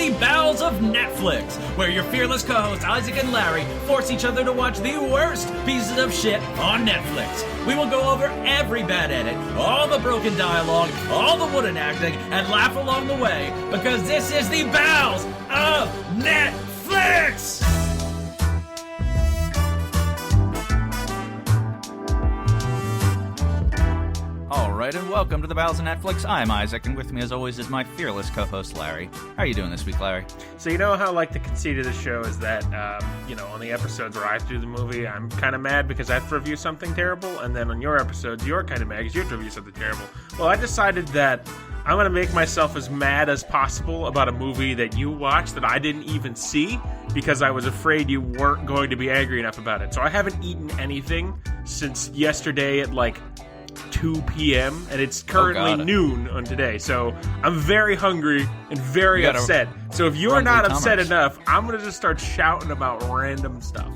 the Bowels of Netflix, where your fearless co-hosts Isaac and Larry force each other to watch the worst pieces of shit on Netflix. We will go over every bad edit, all the broken dialogue, all the wooden acting, and laugh along the way, because this is the Bowels of Netflix! Alright, and welcome to the Bowels of Netflix. I'm Isaac, and with me as always is my fearless co-host Larry. How are you doing this week, Larry? So you know how, like, the conceit of the show is that, on the episodes where I have to do the movie, I'm kind of mad because I have to review something terrible, and then on your episodes, you're kind of mad because you have to review something terrible. Well, I decided that I'm going to make myself as mad as possible about a movie that you watched that I didn't even see because I was afraid you weren't going to be angry enough about it. So I haven't eaten anything since yesterday at, 2 p.m. and it's currently noon on today, so I'm very hungry and very upset. So if you're not upset enough, I'm gonna just start shouting about random stuff.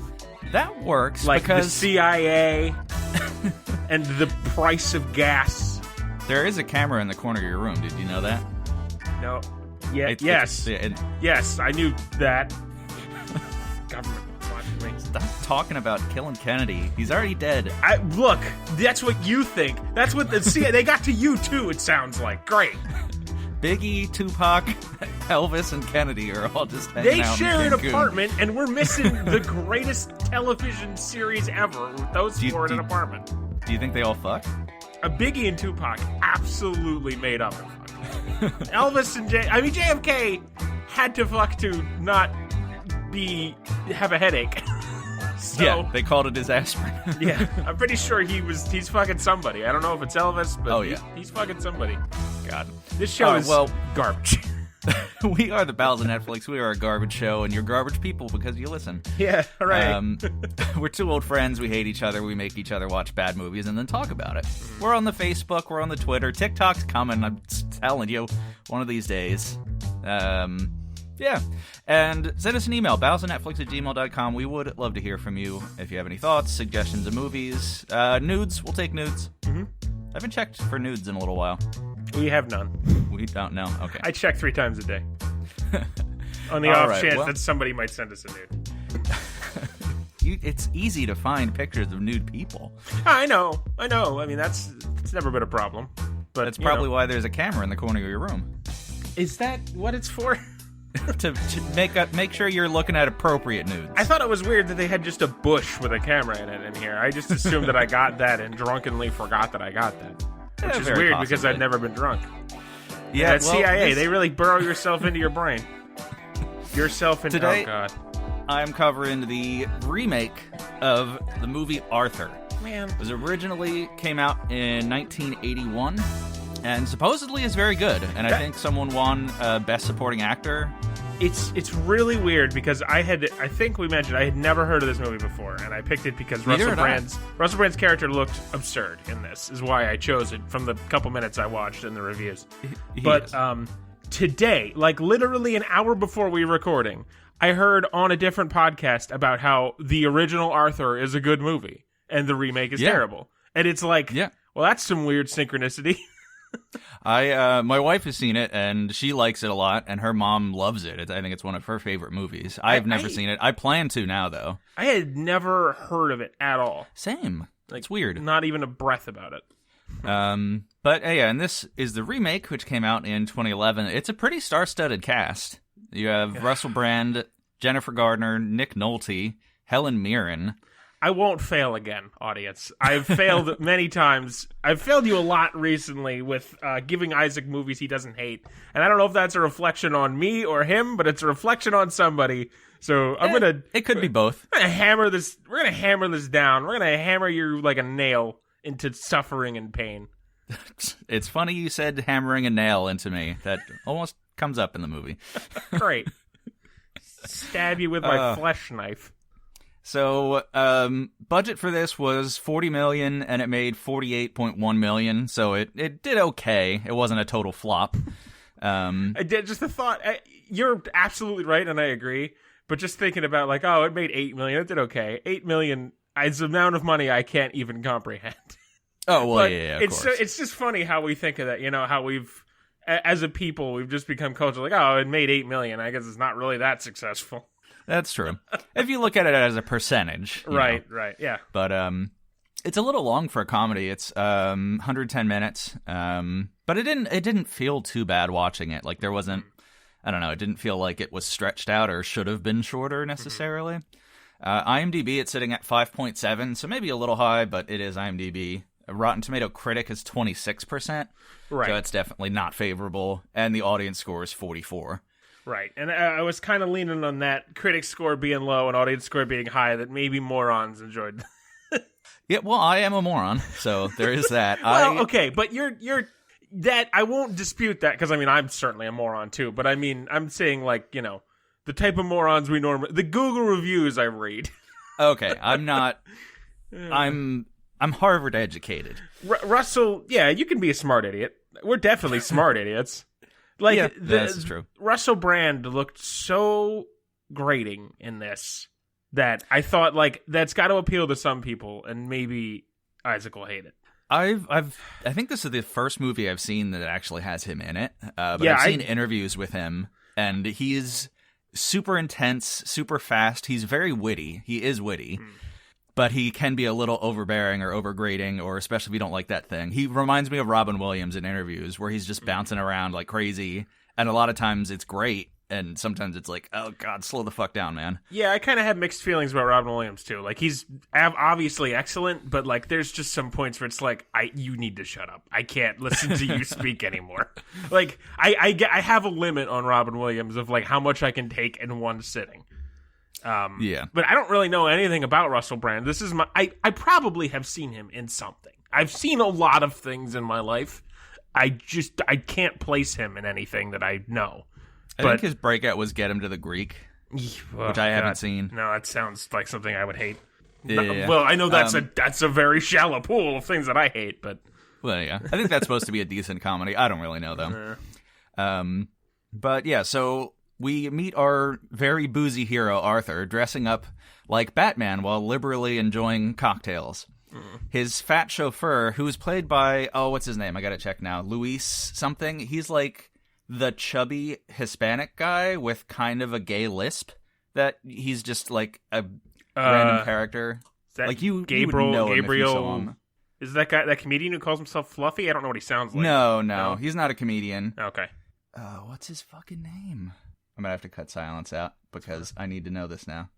That works, like because the CIA and the price of gas. There is a camera in the corner of your room. Did you know that? No. Yes, I knew that. Government. Stop talking about killing Kennedy. He's already dead. Look, that's what you think. That's what the CIA... They got to you, too, it sounds like. Great. Biggie, Tupac, Elvis, and Kennedy are all just hanging out. They share an apartment, and we're missing the greatest television series ever with those four in an apartment. Do you think they all fuck? Biggie and Tupac absolutely made up and fuck. Elvis and JFK had to fuck to not have a headache. So, yeah, they called it his aspirin. Yeah, I'm pretty sure he's fucking somebody. I don't know if it's Elvis, but he's fucking somebody. God. This show is garbage. We are the Bowels of Netflix. We are a garbage show, and you're garbage people because you listen. Yeah, right. We're two old friends. We hate each other. We make each other watch bad movies and then talk about it. We're on the Facebook. We're on the Twitter. TikTok's coming. I'm telling you, one of these days. Yeah, and send us an email, bowelsofnetflix@gmail.com. We would love to hear from you if you have any thoughts, suggestions of movies. Nudes, we'll take nudes. Mm-hmm. I haven't checked for nudes in a little while. We have none. We don't know? Okay. I check 3 times a day. On the off chance that somebody might send us a nude. It's easy to find pictures of nude people. I know. I mean, it's never been a problem. But that's probably why there's a camera in the corner of your room. Is that what it's for? to make sure you're looking at appropriate nudes. I thought it was weird that they had just a bush with a camera in it in here. I just assumed that I got that and drunkenly forgot that I got that. Which is weird because I've never been drunk. Yeah, that CIA, they really burrow yourself into your brain. Today, oh god. I'm covering the remake of the movie Arthur. Man. It was originally came out in 1981. And supposedly is very good, and I think someone won Best Supporting Actor. It's really weird because I think we mentioned I had never heard of this movie before, and I picked it because Russell Brand's character looked absurd in this. Is why I chose it from the couple minutes I watched in the reviews. But today, like literally an hour before we were recording, I heard on a different podcast about how the original Arthur is a good movie and the remake is terrible, and it's like, well, that's some weird synchronicity. My wife has seen it and she likes it a lot, and her mom loves it. I think it's one of her favorite movies. I've never seen it. I plan to now, though. I had never heard of it at all. Same. It's weird. Not even a breath about it. But yeah, and this is the remake, which came out in 2011. It's a pretty star-studded cast. You have Russell Brand, Jennifer Gardner, Nick Nolte, Helen Mirren. I won't fail again, audience. I've failed many times. I've failed you a lot recently with giving Isaac movies he doesn't hate. And I don't know if that's a reflection on me or him, but it's a reflection on somebody. So it could be both. We're gonna hammer this down. We're gonna hammer you like a nail into suffering and pain. It's funny you said hammering a nail into me. That almost comes up in the movie. Great. Stab you with my flesh knife. So, budget for this was $40 million, and it made $48.1 million. So it did okay. It wasn't a total flop. I did just the thought. You're absolutely right, and I agree. But just thinking about it made $8 million. It did okay. $8 million is the amount of money I can't even comprehend. Oh well, yeah, of course. It's just funny how we think of that. You know how we've as a people, we've just become culture like, oh, it made 8 million. I guess it's not really that successful. That's true. If you look at it as a percentage. Right, yeah. But it's a little long for a comedy. It's 110 minutes. But it didn't feel too bad watching it. Like there wasn't, I don't know, it didn't feel like it was stretched out or should have been shorter necessarily. IMDb, it's sitting at 5.7, so maybe a little high, but it is IMDb. Rotten Tomato Critic is 26%, right. So it's definitely not favorable, and the audience score is 44. Right, and I was kind of leaning on that critic score being low and audience score being high, that maybe morons enjoyed. Yeah, well, I am a moron, so there is that. Well, okay, but you're that, I won't dispute that, because, I mean, I'm certainly a moron, too, but I mean, I'm saying, like, you know, the type of morons we normally... The Google reviews I read. Okay, I'm not... I'm Harvard educated. Russell, yeah, you can be a smart idiot. We're definitely smart idiots. Like, yeah, that's true. Russell Brand looked so grating in this that I thought, like, that's got to appeal to some people, and maybe Isaac will hate it. I think this is the first movie I've seen that actually has him in it. But Yeah, I've seen interviews with him, and he's super intense, super fast. He's very witty. He is witty. But he can be a little overbearing or overgrating, or especially if you don't like that thing. He reminds me of Robin Williams in interviews, where he's just bouncing around like crazy. And a lot of times it's great, and sometimes it's like, oh, God, slow the fuck down, man. Yeah, I kind of have mixed feelings about Robin Williams, too. Like, he's obviously excellent, but, like, there's just some points where it's like, you need to shut up. I can't listen to you speak anymore. Like, I have a limit on Robin Williams of, like, how much I can take in one sitting. Yeah. But I don't really know anything about Russell Brand. This is I probably have seen him in something. I've seen a lot of things in my life. I can't place him in anything that I know. I think his breakout was Get Him to the Greek, which I haven't seen. No, that sounds like something I would hate. Yeah. Well, I know that's a very shallow pool of things that I hate, but... Well, yeah. I think that's supposed to be a decent comedy. I don't really know, though. But, yeah, so... We meet our very boozy hero, Arthur, dressing up like Batman while liberally enjoying cocktails. His fat chauffeur, who's played by, what's his name? I gotta check now. Luis something. He's like the chubby Hispanic guy with kind of a gay lisp. That he's just like a random character. Is that like you Gabriel? You would know him if you saw him. Is that guy, that comedian who calls himself Fluffy? I don't know what he sounds like. No, he's not a comedian. Okay. What's his fucking name? I'm going to have to cut silence out because I need to know this now.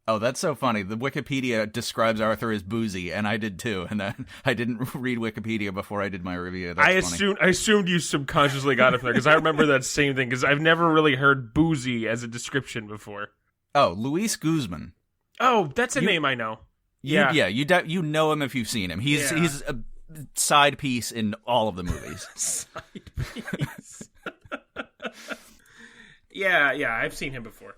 Oh, that's so funny. The Wikipedia describes Arthur as boozy, and I did too. And I didn't read Wikipedia before I did my review. That's funny. I assumed you subconsciously got it from there, because I remember that same thing, because I've never really heard boozy as a description before. Oh, Luis Guzman. Oh, that's a name I know. You know him if you've seen him. He's a side piece in all of the movies. Side piece. Yeah, I've seen him before.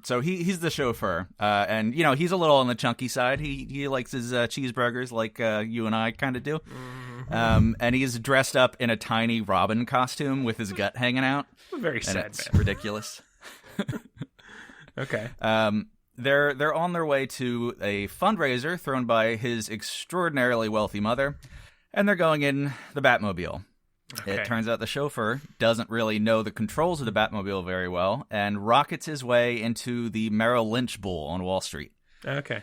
So he's the chauffeur, and you know he's a little on the chunky side. He likes his cheeseburgers like you and I kind of do. And he's dressed up in a tiny Robin costume with his gut hanging out. Very sad, and it's man. ridiculous. Okay. They're on their way to a fundraiser thrown by his extraordinarily wealthy mother, and they're going in the Batmobile. Okay. It turns out the chauffeur doesn't really know the controls of the Batmobile very well and rockets his way into the Merrill Lynch bull on Wall Street. Okay.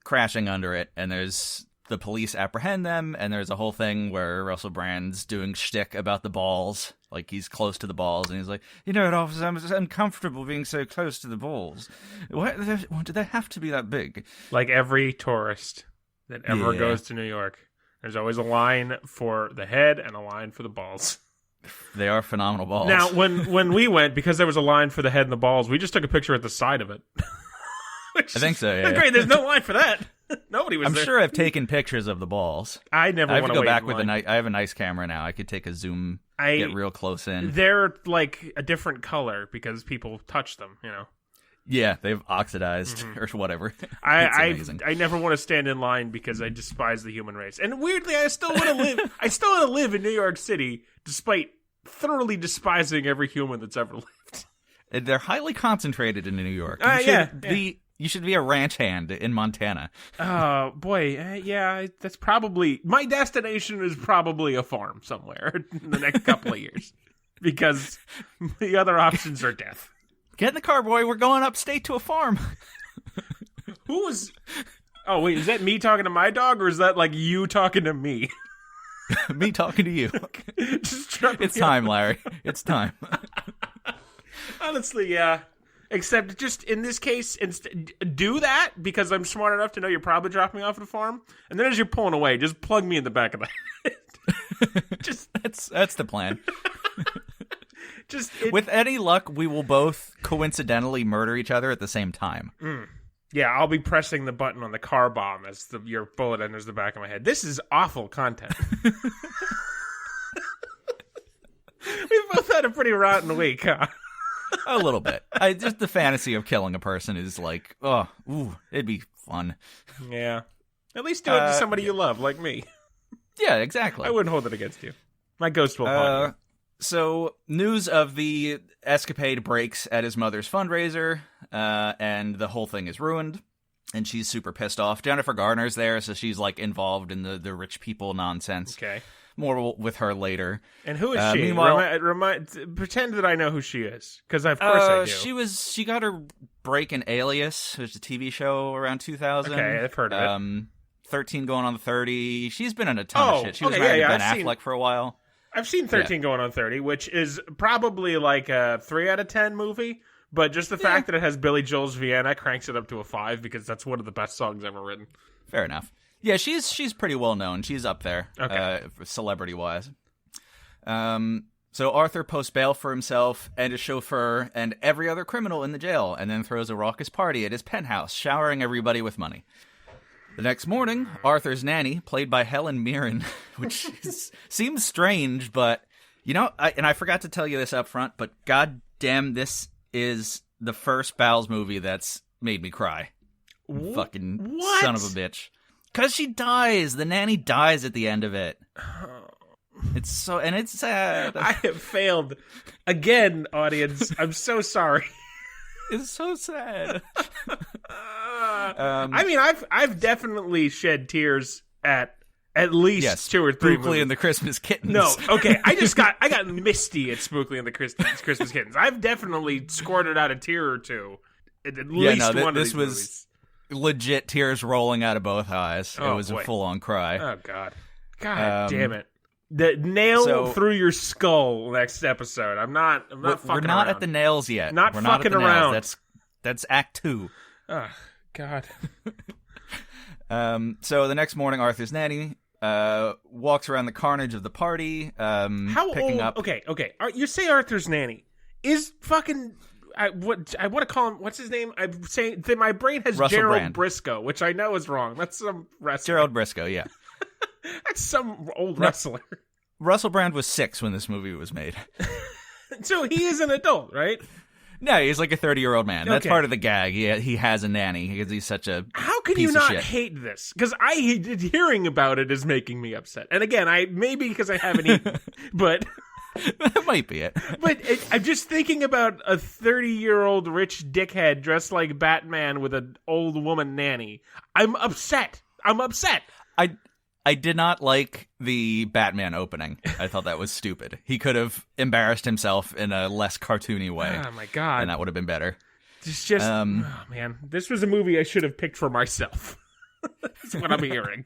Crashing under it, and the police apprehend them, and there's a whole thing where Russell Brand's doing shtick about the balls. Like, he's close to the balls, and he's like, you know, officer, I'm uncomfortable being so close to the balls. Why do they have to be that big? Like every tourist that ever goes to New York. There's always a line for the head and a line for the balls. They are phenomenal balls. Now, when we went, because there was a line for the head and the balls, we just took a picture at the side of it. I think so, yeah. Great, there's no line for that. Nobody was I'm there. sure I've taken pictures of the balls. I never want to go back with I have a nice camera now. I could take a zoom, get real close in. They're like a different color because people touch them, you know. Yeah, they've oxidized or whatever. I never want to stand in line because I despise the human race. And weirdly, I still want to live. I still want to live in New York City, despite thoroughly despising every human that's ever lived. They're highly concentrated in New York. You should be a ranch hand in Montana. Oh, boy. Yeah, that's probably... My destination is probably a farm somewhere in the next couple of years. Because the other options are death. Get in the car, boy. We're going upstate to a farm. Who was... Oh, wait, is that me talking to my dog, or is that, like, you talking to me? Me talking to you. It's time, Larry. It's time. Honestly, yeah. Except just in this case, do that because I'm smart enough to know you're probably dropping me off at a farm. And then as you're pulling away, just plug me in the back of the head. That's the plan. With any luck, we will both coincidentally murder each other at the same time. Yeah, I'll be pressing the button on the car bomb as your bullet enters the back of my head. This is awful content. We've both had a pretty rotten week, huh? A little bit. Just the fantasy of killing a person is like, it'd be fun. Yeah. At least do it to somebody you love, like me. Yeah, exactly. I wouldn't hold it against you. My ghost will haunt you. So, news of the escapade breaks at his mother's fundraiser, and the whole thing is ruined, and she's super pissed off. Jennifer Garner's there, so she's, like, involved in the rich people nonsense. Okay. More with her later. And who is she? Meanwhile, pretend that I know who she is, because of course I do. She got her break in Alias, which is a TV show around 2000. Okay, I've heard of it. 13 going on 30. She's been in a ton of shit. She was married to Ben Affleck for a while. I've seen 13 going on 30, which is probably like a 3 out of 10 movie, but just the fact that it has Billy Joel's Vienna cranks it up to a 5 because that's one of the best songs ever written. Fair enough. Yeah, she's pretty well known. She's up there, celebrity-wise. So Arthur posts bail for himself and his chauffeur and every other criminal in the jail, and then throws a raucous party at his penthouse, showering everybody with money. The next morning, Arthur's nanny, played by Helen Mirren, which seems strange, but, I forgot to tell you this up front, but goddamn, this is the first Bowles movie that's made me cry. Fucking what? Son of a bitch. Because she dies. The nanny dies at the end of it. It's sad. I have failed. Again, audience, I'm so sorry. It's so sad. I mean, I've definitely shed tears at least 2 or 3 Spookly movies. and the Christmas Kittens. No, okay. I got misty at Spookly and the Christmas Kittens. I've definitely squirted out a tear or two. At least one of these movies. Legit tears rolling out of both eyes. It was a full-on cry. Oh, God. God damn it. The nail through your skull next episode. I'm not fucking around. We're not at the nails yet. We're not fucking around. That's Act 2. Oh, God. So the next morning, Arthur's nanny walks around the carnage of the party. How picking old? up... Okay. You say Arthur's nanny. Is fucking... I want to call him. What's his name? I'm saying that my brain has Russell Gerald Brand. Briscoe, which I know is wrong. That's some wrestler. Gerald Briscoe, yeah. That's some old wrestler. Russell Brand was 6 when this movie was made. So he is an adult, right? No, he's like a 30-year-old man. That's part of the gag. He has a nanny because he's such a How can you not hate this? Because hearing about it is making me upset. And again, maybe because I haven't eaten, but... That might be it. But I'm just thinking about a 30-year-old rich dickhead dressed like Batman with an old woman nanny. I'm upset. I did not like the Batman opening. I thought that was stupid. He could have embarrassed himself in a less cartoony way. Oh, my God. And that would have been better. It's just, oh, man. This was a movie I should have picked for myself. That's what I'm hearing.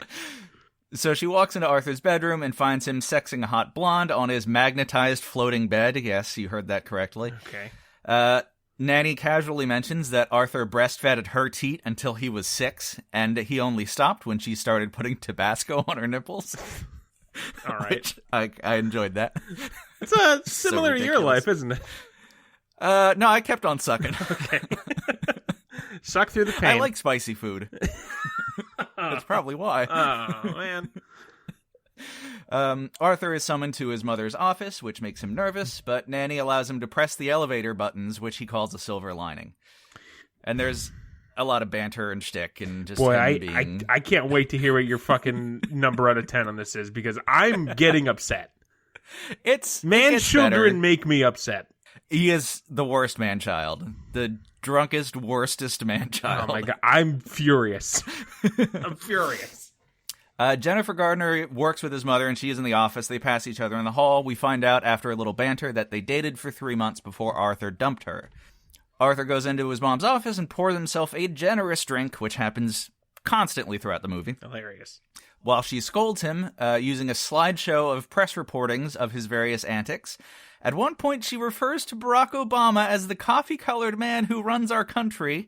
So she walks into Arthur's bedroom and finds him sexing a hot blonde on his magnetized floating bed. Yes, you heard that correctly. Okay. Nanny casually mentions that Arthur breastfed her teat until he was 6, and he only stopped when she started putting Tabasco on her nipples. All right. I enjoyed that. It's similar to your life, isn't it? No, I kept on sucking. Okay. Suck through the pain. I like spicy food. That's probably why. Oh, man. Arthur is summoned to his mother's office, which makes him nervous, but Nanny allows him to press the elevator buttons, which he calls a silver lining. And there's a lot of banter and shtick and just I can't wait to hear what your fucking number out of 10 on this is, because I'm getting upset. Children make me upset. He is the worst man-child. The drunkest, worstest man-child. Oh my god, I'm furious. I'm furious. Jennifer Garner works with his mother, and she is in the office. They pass each other in the hall. We find out after a little banter that they dated for 3 months before Arthur dumped her. Arthur goes into his mom's office and pours himself a generous drink, which happens constantly throughout the movie. Hilarious. While she scolds him, using a slideshow of press reportings of his various antics. At one point, she refers to Barack Obama as the coffee-colored man who runs our country.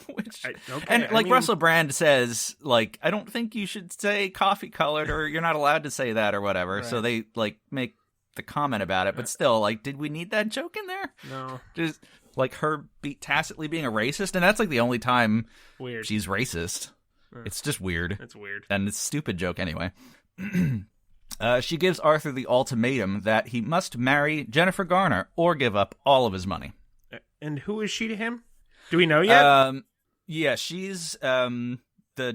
Russell Brand says, like, I don't think you should say coffee-colored, or you're not allowed to say that, or whatever. Right. So they, like, make the comment about it. But still, like, did we need that joke in there? No. Just, like, her tacitly being a racist? And that's, like, the only time she's racist. It's just weird. It's weird. And it's a stupid joke anyway. She gives Arthur the ultimatum that he must marry Jennifer Garner or give up all of his money. And who is she to him? Do we know yet? Yeah, she's the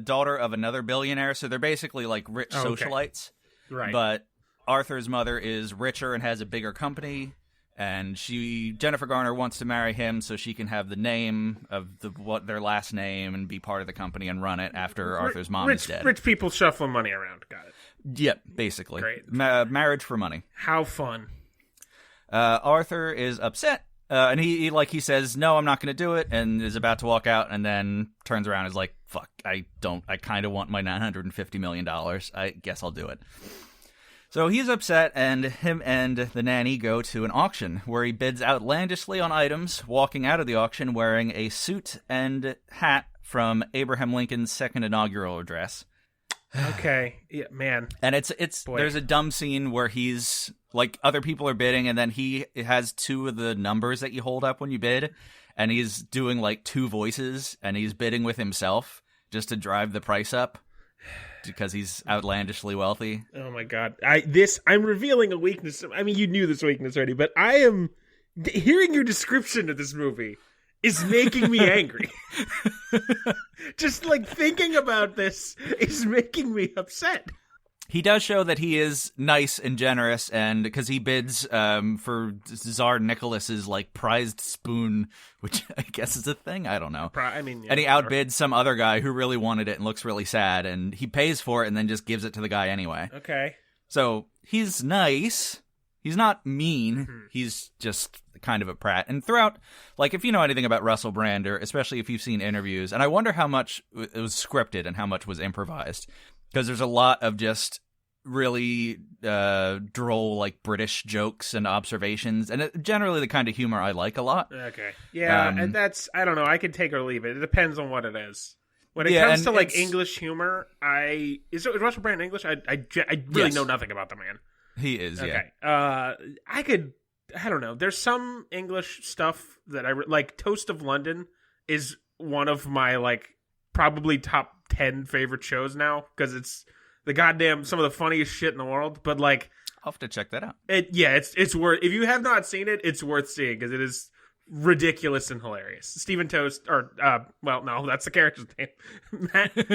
daughter of another billionaire, so they're basically like rich socialites. Right. But Arthur's mother is richer and has a bigger company, and Jennifer Garner wants to marry him so she can have the name of their last name and be part of the company and run it after Arthur's mom is dead. Rich people shuffling money around. Got it. Yep, basically. Great. Marriage for money. How fun. Arthur is upset, and he says, no, I'm not going to do it, and is about to walk out, and then turns around and is like, fuck, I kind of want my $950 million. I guess I'll do it. So he's upset, and him and the nanny go to an auction where he bids outlandishly on items, walking out of the auction wearing a suit and hat from Abraham Lincoln's second inaugural address. Okay, yeah, man. And there's a dumb scene where he's, like, other people are bidding, and then he has two of the numbers that you hold up when you bid, and he's doing, like, two voices, and he's bidding with himself just to drive the price up. Because he's outlandishly wealthy. Oh my god. I'm revealing a weakness. I mean, you knew this weakness already, but hearing your description of this movie is making me angry. Just like thinking about this is making me upset. He does show that he is nice and generous, and because he bids for Tsar Nicholas's like prized spoon, which I guess is a thing. I don't know. And he outbids some other guy who really wanted it and looks really sad, and he pays for it and then just gives it to the guy anyway. Okay. So he's nice. He's not mean. He's just kind of a prat. And throughout, like, if you know anything about Russell Brand, or especially if you've seen interviews, and I wonder how much it was scripted and how much was improvised. Because there's a lot of just really droll, like, British jokes and observations. And generally the kind of humor I like a lot. Okay. Yeah, and that's, I don't know, I can take or leave it. It depends on what it is. When it comes to, like, English humor, is Russell Brand English? I really know nothing about the man. He is, okay. I don't know. There's some English stuff that like Toast of London is one of my, like, probably top 10 favorite shows now, because it's the goddamn some of the funniest shit in the world. But like, I'll have to check that out. It's worth, if you have not seen it, it's worth seeing, because it is ridiculous and hilarious. Stephen Toast, or well, no, that's the character's name.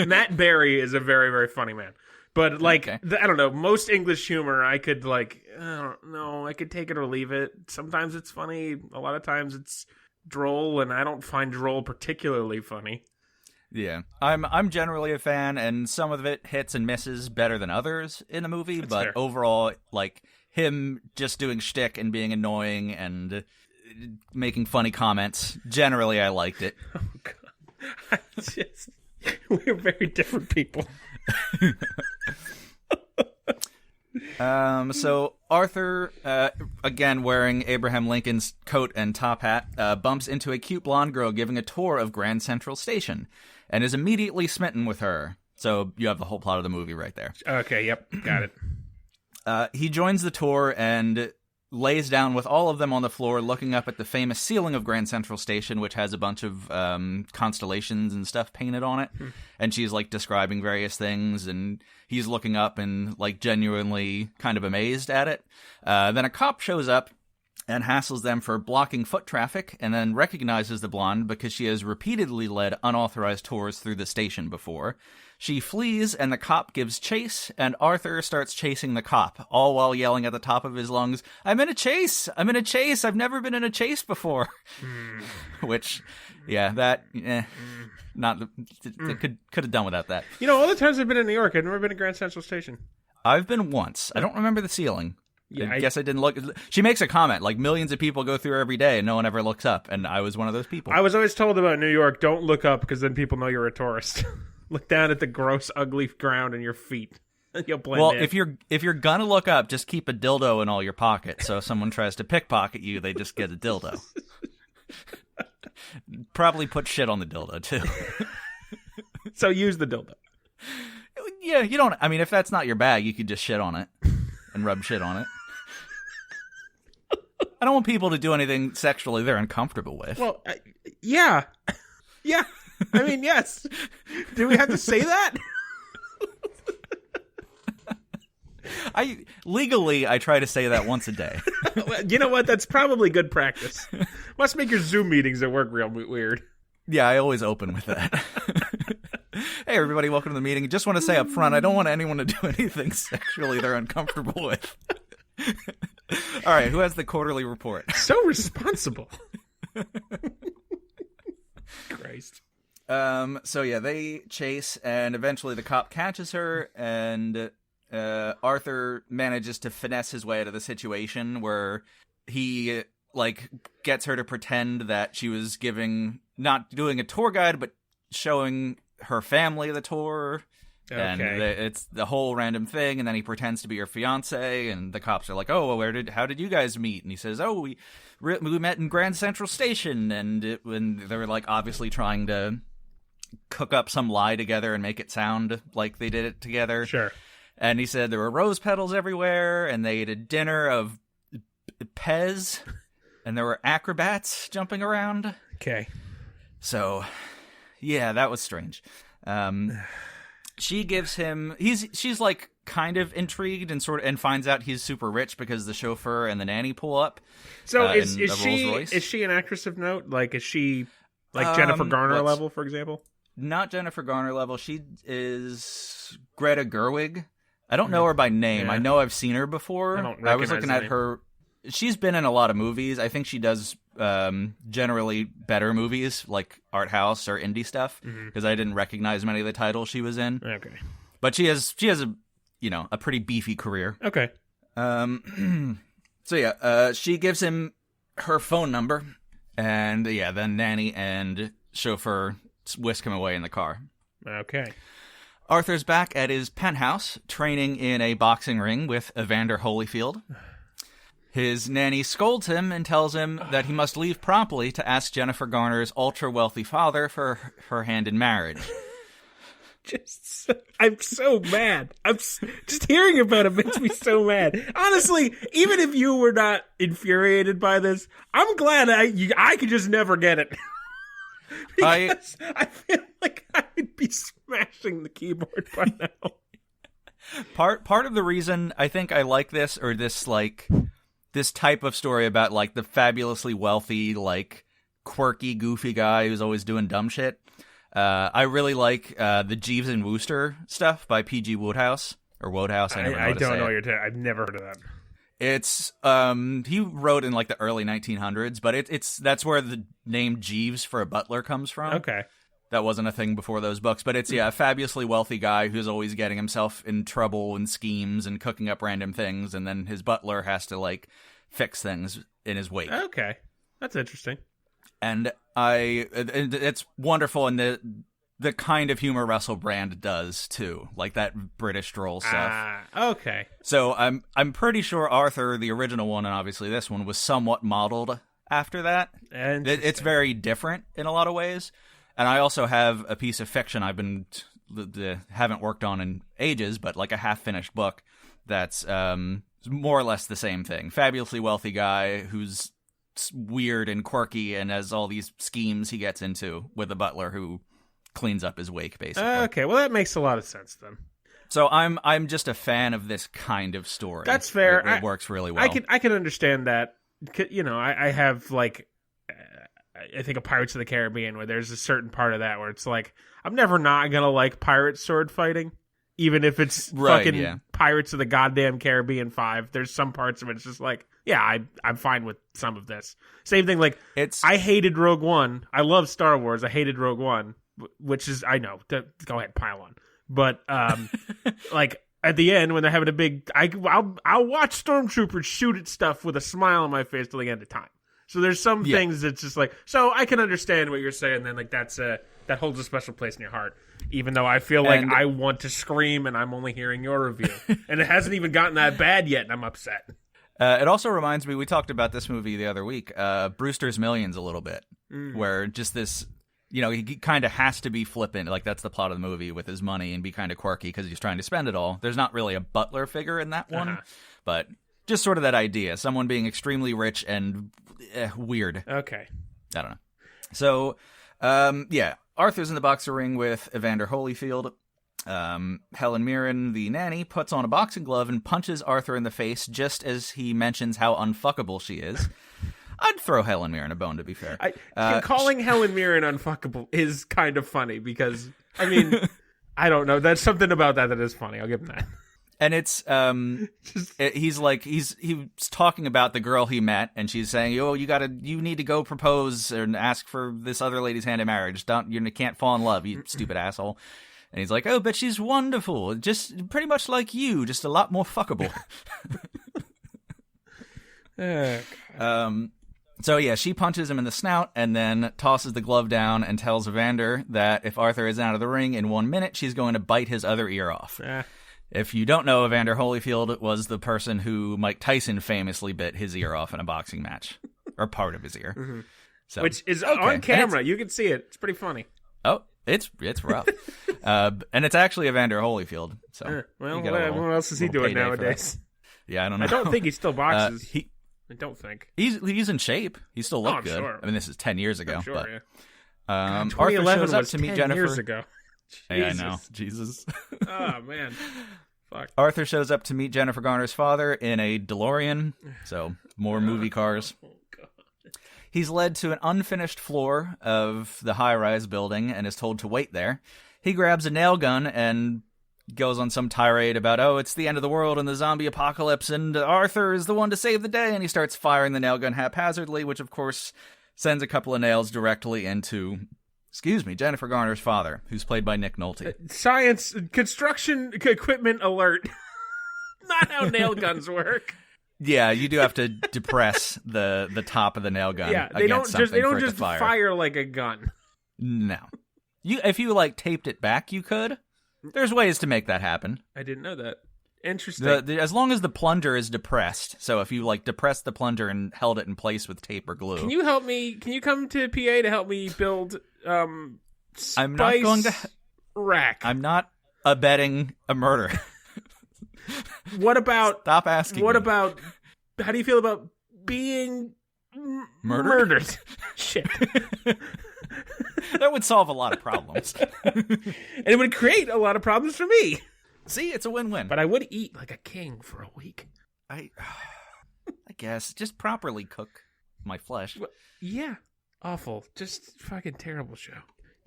Matt Berry is a very, very funny man. But like, I don't know, most English humor I could, like, I don't know, I could take it or leave it. Sometimes it's funny, a lot of times it's droll, and I don't find droll particularly funny. Yeah, I'm generally a fan, and some of it hits and misses better than others in the movie. That's but fair. Overall, like, him just doing shtick and being annoying and making funny comments, generally I liked it. Oh god, we're very different people. So Arthur, again wearing Abraham Lincoln's coat and top hat, bumps into a cute blonde girl giving a tour of Grand Central Station, and is immediately smitten with her. So you have the whole plot of the movie right there. Okay, yep, got it. He joins the tour and lays down with all of them on the floor, looking up at the famous ceiling of Grand Central Station, which has a bunch of constellations and stuff painted on it. And she's, like, describing various things, and he's looking up and, like, genuinely kind of amazed at it. Then a cop shows up and hassles them for blocking foot traffic, and then recognizes the blonde because she has repeatedly led unauthorized tours through the station before. She flees, and the cop gives chase, and Arthur starts chasing the cop, all while yelling at the top of his lungs, "I'm in a chase! I'm in a chase! I've never been in a chase before!" Which, yeah, that, could have done without that. You know, all the times I've been in New York, I've never been to Grand Central Station. I've been once. I don't remember the ceiling. Yeah, I guess I didn't look. She makes a comment, like, millions of people go through every day, and no one ever looks up, and I was one of those people. I was always told about New York, don't look up, because then people know you're a tourist. Look down at the gross, ugly ground and your feet. You'll blend in. Well, if you're gonna look up, just keep a dildo in all your pockets. So if someone tries to pickpocket you, they just get a dildo. Probably put shit on the dildo too. So use the dildo. Yeah, you don't. I mean, if that's not your bag, you could just shit on it and rub shit on it. I don't want people to do anything sexually they're uncomfortable with. Well, yeah. Yeah. I mean, yes. Do we have to say that? I try to say that once a day. You know what? That's probably good practice. Must make your Zoom meetings at work real weird. Yeah, I always open with that. Hey, everybody, welcome to the meeting. Just want to say up front, I don't want anyone to do anything sexually they're uncomfortable with. All right, who has the quarterly report? So responsible. Christ. So yeah, they chase, and eventually the cop catches her, and Arthur manages to finesse his way out of the situation where he gets her to pretend that she was not doing a tour guide, but showing her family the tour. Okay. And it's the whole random thing, and then he pretends to be her fiance, and the cops are like, "Oh, how did you guys meet?" And he says, "Oh, we met in Grand Central Station," and they were obviously trying to cook up some lie together and make it sound like they did it together. Sure. And he said there were rose petals everywhere, and they ate a dinner of Pez, and there were acrobats jumping around. Okay. So, yeah, that was strange. She gives him. She's kind of intrigued and finds out he's super rich because the chauffeur and the nanny pull up. So is she an actress of note? Is she Jennifer Garner level, for example? Not Jennifer Garner level. She is Greta Gerwig. I don't know her by name. Yeah. I know I've seen her before. I was looking at her. She's been in a lot of movies. I think she does generally better movies like art house or indie stuff because I didn't recognize many of the titles she was in. Okay, but she has a pretty beefy career. Okay. So yeah, she gives him her phone number, and then nanny and chauffeur whisk him away in the car. Okay. Arthur's back at his penthouse, training in a boxing ring with Evander Holyfield. His nanny scolds him and tells him that he must leave promptly to ask Jennifer Garner's ultra-wealthy father for her hand in marriage. I'm so mad. Just hearing about it makes me so mad. Honestly, even if you were not infuriated by this, I'm glad I could just never get it. Because I feel like I would be smashing the keyboard by now. Part of the reason I think I like this, or this type of story about the fabulously wealthy, quirky, goofy guy who's always doing dumb shit. I really like the Jeeves and Wooster stuff by P.G. Wodehouse or Wodehouse. I don't know what you're I've never heard of that. It's he wrote in the early 1900s, but that's where the name Jeeves for a butler comes from. Okay. That wasn't a thing before those books, but it's a fabulously wealthy guy who's always getting himself in trouble and schemes and cooking up random things, and then his butler has to fix things in his wake. Okay. That's interesting. And it's wonderful, and the kind of humor Russell Brand does too, that British droll stuff. Okay. So I'm pretty sure Arthur, the original one, and obviously this one, was somewhat modeled after that. It's very different in a lot of ways. And I also have a piece of fiction haven't worked on in ages, but a half-finished book that's more or less the same thing. Fabulously wealthy guy who's weird and quirky and has all these schemes he gets into with a butler who cleans up his wake, basically. Okay, well that makes a lot of sense then. So I'm just a fan of this kind of story. That's fair. It works really well. I can understand that. I have like, I think of Pirates of the Caribbean where there's a certain part of that where it's like, I'm never not going to like pirate sword fighting. Even if it's fucking Pirates of the goddamn Caribbean 5, there's some parts of it. It's just like, yeah, I'm fine with some of this. Same thing, like, I hated Rogue One. I love Star Wars. I hated Rogue One, which is, I know. Go ahead, pile on. But, like, at the end, when they're having a big... I'll watch stormtroopers shoot at stuff with a smile on my face till the end of time. So there's some things that's just like... So I can understand what you're saying, then, like, that holds a special place in your heart. Even though I feel like I want to scream and I'm only hearing your review. And it hasn't even gotten that bad yet, and I'm upset. It also reminds me, we talked about this movie the other week, Brewster's Millions a little bit, where just this, he kind of has to be flippant, like that's the plot of the movie, with his money and be kind of quirky because he's trying to spend it all. There's not really a butler figure in that one, but just sort of that idea, someone being extremely rich and weird. Okay. I don't know. So, Arthur's in the boxer ring with Evander Holyfield. Helen Mirren, the nanny, puts on a boxing glove and punches Arthur in the face just as he mentions how unfuckable she is. I'd throw Helen Mirren a bone, to be fair. Calling Helen Mirren unfuckable is kind of funny because, I mean, I don't know. There's something about that is funny. I'll give him that. And it's he's talking about the girl he met, and she's saying, "Oh, you need to go propose and ask for this other lady's hand in marriage. You can't fall in love, you stupid asshole." And he's like, "Oh, but she's wonderful, just pretty much like you, just a lot more fuckable." So yeah, she punches him in the snout and then tosses the glove down and tells Evander that if Arthur isn't out of the ring in 1 minute, she's going to bite his other ear off. If you don't know, Evander Holyfield was the person who Mike Tyson famously bit his ear off in a boxing match, or part of his ear. Mm-hmm. So, which is on camera. You can see it. It's pretty funny. Oh, it's rough. And it's actually Evander Holyfield. So what else is he doing nowadays? Yeah, I don't know. I don't think he still boxes. I don't think. He's in shape. He still looked good. Sure. I mean, this is 10 years ago. Sure, but, God, 2011 Arthur shows up was to meet 10 Jennifer. years ago. Hey, I know. Jesus. Oh, man. Fuck. Arthur shows up to meet Jennifer Garner's father in a DeLorean, so more movie cars. Oh, God. He's led to an unfinished floor of the high-rise building and is told to wait there. He grabs a nail gun and goes on some tirade about, it's the end of the world and the zombie apocalypse, and Arthur is the one to save the day, and he starts firing the nail gun haphazardly, which, of course, sends a couple of nails directly into... Jennifer Garner's father, who's played by Nick Nolte. Science, construction equipment alert. Not how nail guns work. Yeah, you do have to depress the top of the nail gun. Yeah, they don't just fire like a gun. No. If you taped it back, you could. There's ways to make that happen. I didn't know that. Interesting. As long as the plunger is depressed. So if you depressed the plunger and held it in place with tape or glue. Can you help me? Can you come to PA to help me build spice I'm not going to rack? I'm not abetting a murder. What about Stop asking. What me. about how do you feel about being murdered? Shit. That would solve a lot of problems. And it would create a lot of problems for me. See, it's a win-win. But I would eat like a king for a week. I guess. Just properly cook my flesh. Well, yeah. Awful. Just fucking terrible show.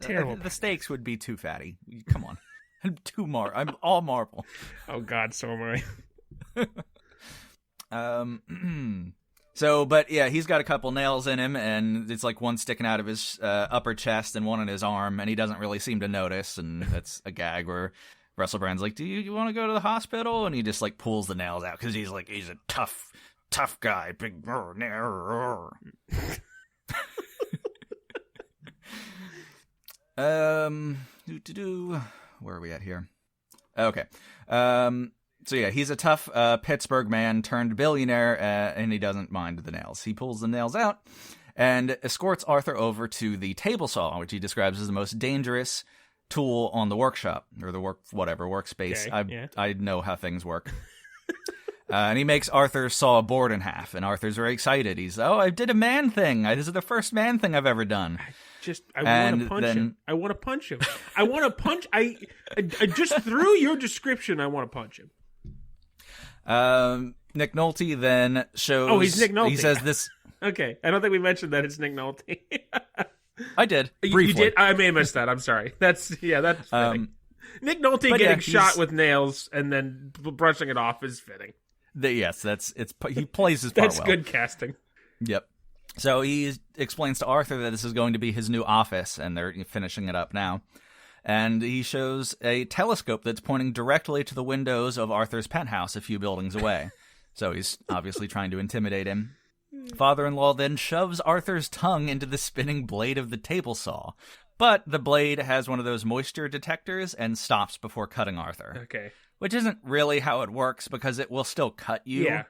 Terrible. The steaks would be too fatty. Come on. I'm all marble. Oh, God, so am I. But yeah, he's got a couple nails in him, and it's like one sticking out of his upper chest and one in his arm, and he doesn't really seem to notice, and that's a gag where Russell Brand's like, do you want to go to the hospital? And he just pulls the nails out because he's a tough guy. Big. Where are we at here? Okay. So yeah, he's a tough Pittsburgh man turned billionaire, and he doesn't mind the nails. He pulls the nails out and escorts Arthur over to the table saw, which he describes as the most dangerous tool on the workshop, or the workspace. Okay, I know how things work. And he makes Arthur saw a board in half, and Arthur's very excited. He's, I did a man thing. This is the first man thing I've ever done. I want to punch him. I want to punch him. I want to punch. I just through your description, I want to punch him. Nick Nolte then shows... Oh, he's Nick Nolte. He says this... Okay, I don't think we mentioned that it's Nick Nolte. I did, briefly. You did? I may have missed that. I'm sorry. That's fitting. Nick Nolte getting shot with nails and then brushing it off is fitting. Yes, he plays his part well. That's good casting. Yep. So he explains to Arthur that this is going to be his new office, and they're finishing it up now. And he shows a telescope that's pointing directly to the windows of Arthur's penthouse a few buildings away. So he's obviously trying to intimidate him. Father-in-law then shoves Arthur's tongue into the spinning blade of the table saw. But the blade has one of those moisture detectors and stops before cutting Arthur. Okay. Which isn't really how it works, because it will still cut you. Yeah.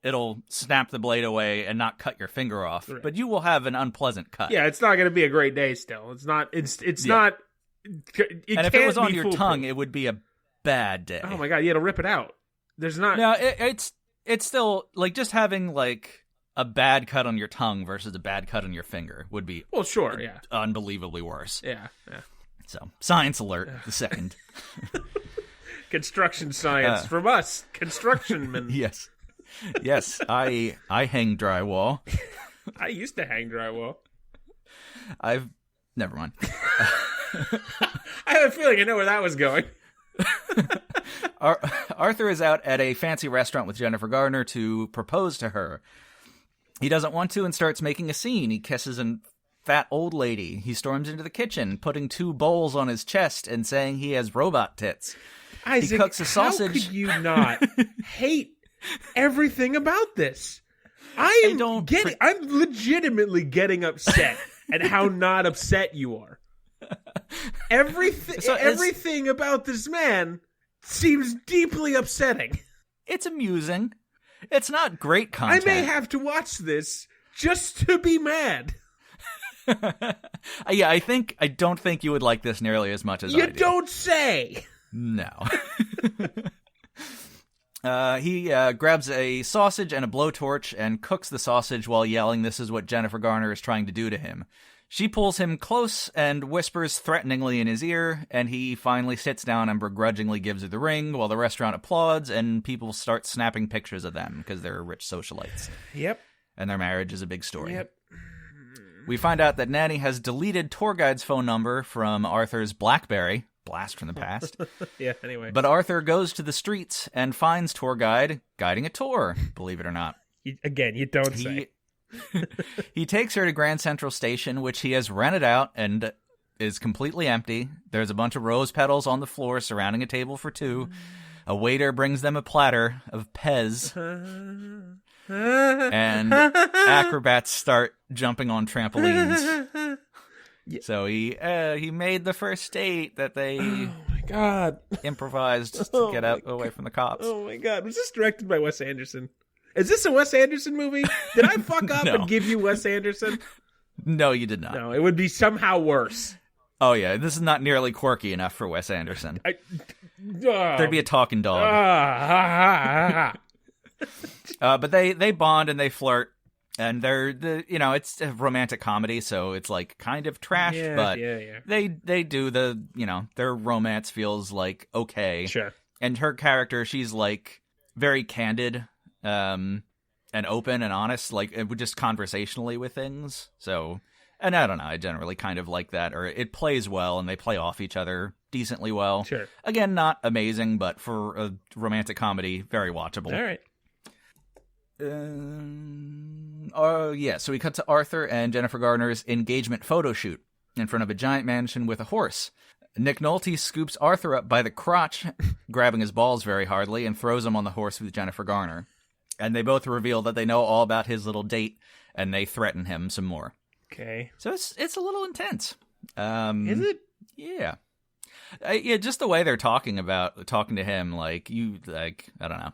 It'll snap the blade away and not cut your finger off. Right. But you will have an unpleasant cut. Yeah, it's not going to be a great day still. It's not... It's not... And if it was on your tongue, it would be a bad day. Oh my god, you had to rip it out. There's not... No, it's still... Like, just having, like... a bad cut on your tongue versus a bad cut on your finger would be unbelievably worse. Yeah. So, science alert, the second. Construction science from us, construction men. Yes, I hang drywall. I used to hang drywall. Never mind. I have a feeling I know where that was going. Arthur is out at a fancy restaurant with Jennifer Garner to propose to her. He doesn't want to and starts making a scene. He kisses a fat old lady. He storms into the kitchen, putting 2 bowls on his chest and saying he has robot tits. Isaac, he cooks a sausage. How could you not hate everything about this? I'm legitimately getting upset at how not upset you are. Everything about this man seems deeply upsetting. It's amusing. It's not great content. I may have to watch this just to be mad. Yeah, I don't think you would like this nearly as much as I do. You don't say! No. He grabs a sausage and a blowtorch and cooks the sausage while yelling, "This is what Jennifer Garner is trying to do to him." She pulls him close and whispers threateningly in his ear, and he finally sits down and begrudgingly gives her the ring while the restaurant applauds and people start snapping pictures of them because they're rich socialites. Yep. And their marriage is a big story. Yep. We find out that Nanny has deleted tour guide's phone number from Arthur's BlackBerry. Blast from the past. Yeah, anyway. But Arthur goes to the streets and finds tour guide guiding a tour, believe it or not. You don't say. He takes her to Grand Central Station, which he has rented out and is completely empty. There's a bunch of rose petals on the floor surrounding a table for 2. A waiter brings them a platter of Pez. And acrobats start jumping on trampolines. Yeah. So he made the first date that they improvised to get away from the cops. Oh my god. Was this directed by Wes Anderson? Is this a Wes Anderson movie? Did I fuck up and give you Wes Anderson? No, you did not. No, it would be somehow worse. Oh yeah, this is not nearly quirky enough for Wes Anderson. There'd be a talking dog. But they bond and they flirt, and it's a romantic comedy, so it's like kind of trash, but they do their romance feels like okay. Sure. And her character, she's like very candid, and open and honest, like just conversationally with things. So, and I don't know, I generally kind of like that, or it plays well and they play off each other decently well. Sure. Again, not amazing, but for a romantic comedy, very watchable. All right. So we cut to Arthur and Jennifer Garner's engagement photo shoot in front of a giant mansion with a horse. Nick Nolte scoops Arthur up by the crotch, grabbing his balls very hardly, and throws him on the horse with Jennifer Garner. And they both reveal that they know all about his little date, and they threaten him some more. Okay. So it's a little intense. Is it? Yeah. Just the way they're talking to him, I don't know.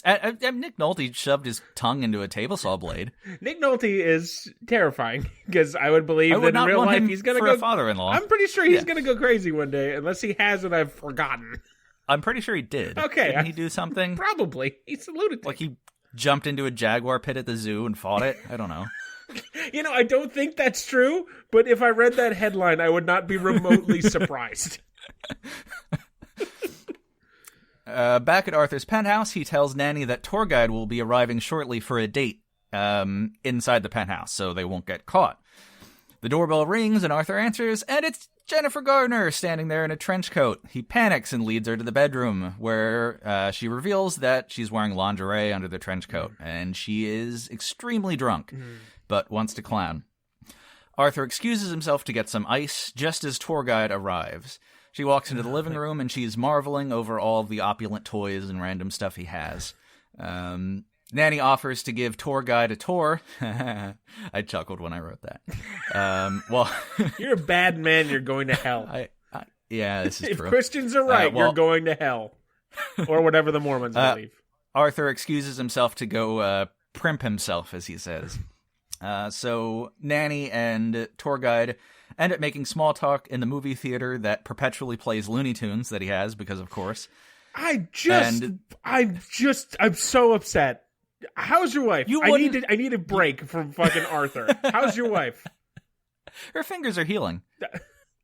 Nick Nolte shoved his tongue into a table saw blade. Nick Nolte is terrifying because I would believe that in real life he's going to go. A father-in-law. I'm pretty sure he's going to go crazy one day, unless he has and I've forgotten. I'm pretty sure he did. Okay, didn't he do something? Probably. He's a lunatic. Like he jumped into a jaguar pit at the zoo and fought it. I don't know. I don't think that's true. But if I read that headline, I would not be remotely surprised. Back at Arthur's penthouse, he tells Nanny that tour guide will be arriving shortly for a date inside the penthouse, so they won't get caught. The doorbell rings, and Arthur answers, and it's Jennifer Garner standing there in a trench coat. He panics and leads her to the bedroom, where she reveals that she's wearing lingerie under the trench coat, and she is extremely drunk, but wants to clown. Arthur excuses himself to get some ice just as tour guide arrives. She walks into the living room, and she's marveling over all of the opulent toys and random stuff he has. Nanny offers to give tour guide a tour. I chuckled when I wrote that. Well, you're a bad man. You're going to hell. Yeah, this is if true. If Christians are right, you're going to hell. Or whatever the Mormons believe. Arthur excuses himself to go primp himself, as he says. So Nanny and tour guide end up making small talk in the movie theater that perpetually plays Looney Tunes that he has, because of course. I'm so upset. How's your wife? I need a break from fucking Arthur. How's your wife? Her fingers are healing.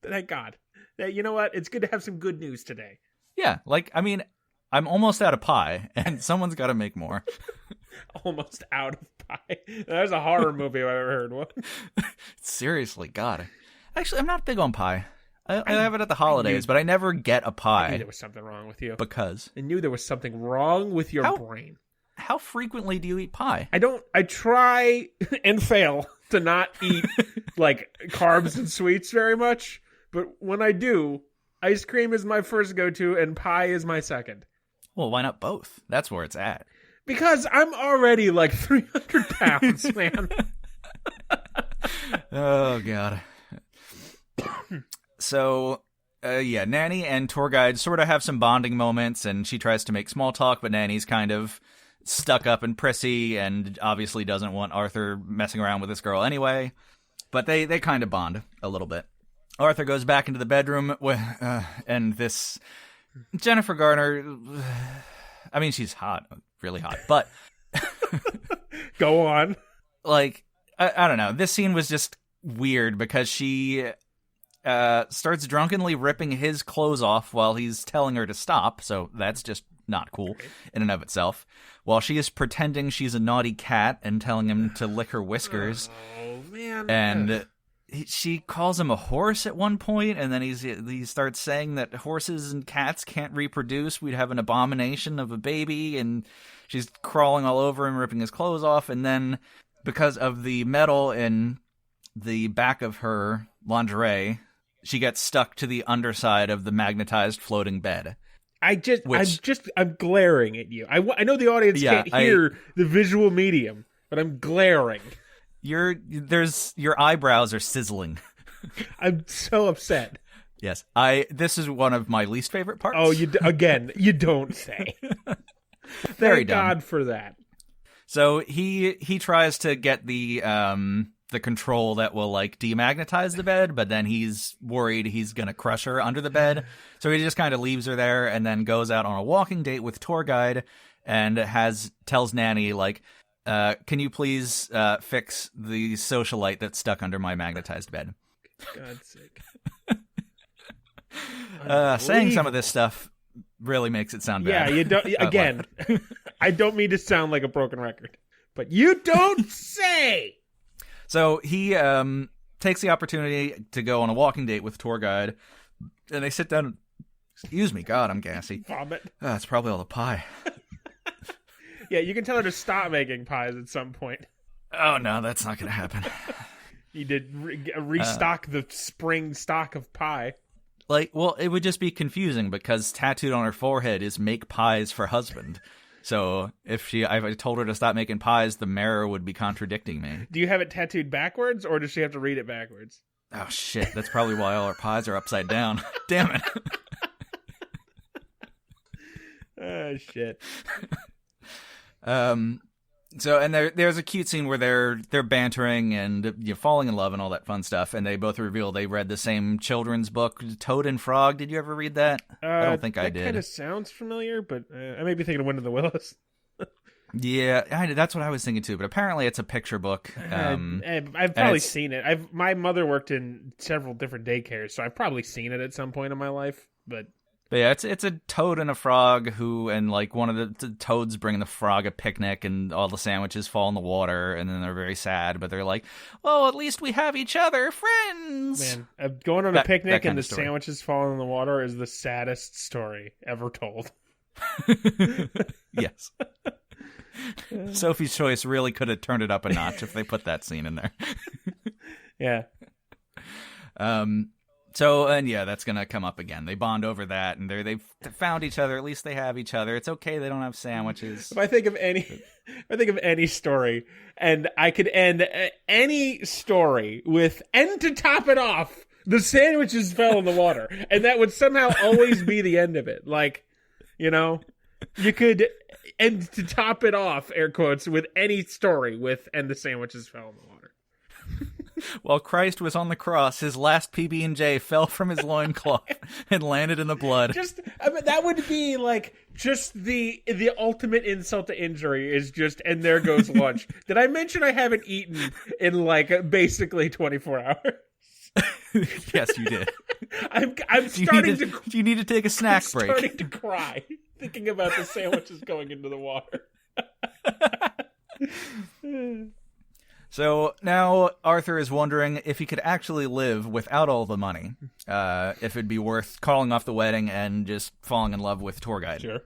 Thank God. You know what? It's good to have some good news today. Yeah, I'm almost out of pie, and someone's got to make more. Almost out of pie. That was a horror movie I've ever heard. What? Seriously, God. Actually, I'm not big on pie. I have it at the holidays, but I never get a pie. I knew there was something wrong with you. Because? I knew there was something wrong with your brain. How frequently do you eat pie? I try and fail to not eat, carbs and sweets very much. But when I do, ice cream is my first go-to and pie is my second. Well, why not both? That's where it's at. Because I'm already 300 pounds, man. Oh, God. So, Nanny and tour guide sort of have some bonding moments, and she tries to make small talk, but Nanny's kind of stuck up and prissy, and obviously doesn't want Arthur messing around with this girl anyway. But they kind of bond a little bit. Arthur goes back into the bedroom, and this Jennifer Garner, I mean, she's hot, really hot, but... Go on. I don't know. This scene was just weird because she... starts drunkenly ripping his clothes off while he's telling her to stop, so that's just not cool in and of itself. While she is pretending she's a naughty cat and telling him to lick her whiskers. Oh, man. And she calls him a horse at one point, and then he starts saying that horses and cats can't reproduce. We'd have an abomination of a baby, and she's crawling all over him, ripping his clothes off, and then because of the metal in the back of her lingerie, she gets stuck to the underside of the magnetized floating bed. I'm glaring at you. I know the audience can't hear the visual medium, but I'm glaring. Your eyebrows are sizzling. I'm so upset. Yes, this is one of my least favorite parts. Oh, you don't say. Very Thank dumb. God for that. So he tries to get the control that will demagnetize the bed, but then he's worried he's gonna crush her under the bed, so he just kind of leaves her there and then goes out on a walking date with tour guide and tells Nanny can you please fix the socialite that's stuck under my magnetized bed. God's sake. Saying some of this stuff really makes it sound bad. Yeah, you don't. Again, I don't mean to sound like a broken record, but you don't say. So he takes the opportunity to go on a walking date with tour guide, and they sit down. Excuse me, God, I'm gassy. Vomit. It's probably all the pie. Yeah, you can tell her to stop making pies at some point. Oh no, that's not going to happen. You did restock the spring stock of pie. Well, it would just be confusing because tattooed on her forehead is "make pies for husband." So if I told her to stop making pies, the mirror would be contradicting me. Do you have it tattooed backwards, or does she have to read it backwards? Oh shit, that's probably why all our pies are upside down. Damn it. Oh shit. So and there's a cute scene where they're bantering and falling in love and all that fun stuff, and they both reveal they read the same children's book, Toad and Frog. Did you ever read that? I don't think I did. That kind of sounds familiar, but I may be thinking of Wind of the Willows. Yeah, that's what I was thinking too. But apparently, it's a picture book. I've probably seen it. My mother worked in several different daycares, so I've probably seen it at some point in my life. But But yeah, it's a toad and a frog and like one of the toads bring the frog a picnic and all the sandwiches fall in the water and then they're very sad, but they're like, well, at least we have each other, friends. Man, going on a picnic and the story. Sandwiches falling in the water is the saddest story ever told. Yes. Sophie's Choice really could have turned it up a notch if they put that scene in there. Yeah. So, and yeah, that's going to come up again. They bond over that, and they've found each other. At least they have each other. It's okay they don't have sandwiches. If I think of any story, and I could end any story with, and to top it off, the sandwiches fell in the water. And that would somehow always be the end of it. Like, you know, you could, and to top it off, air quotes, with any story with, and the sandwiches fell in the water. While Christ was on the cross, his last PB&J fell from his loincloth and landed in the blood. That would be like just the ultimate insult to injury is just, and there goes lunch. Did I mention I haven't eaten in like basically 24 hours? Yes, you did. I'm starting to. Do you need to take a snack break? I'm starting to cry thinking about the sandwiches going into the water. So now Arthur is wondering if he could actually live without all the money, if it'd be worth calling off the wedding and just falling in love with the tour guide. Sure.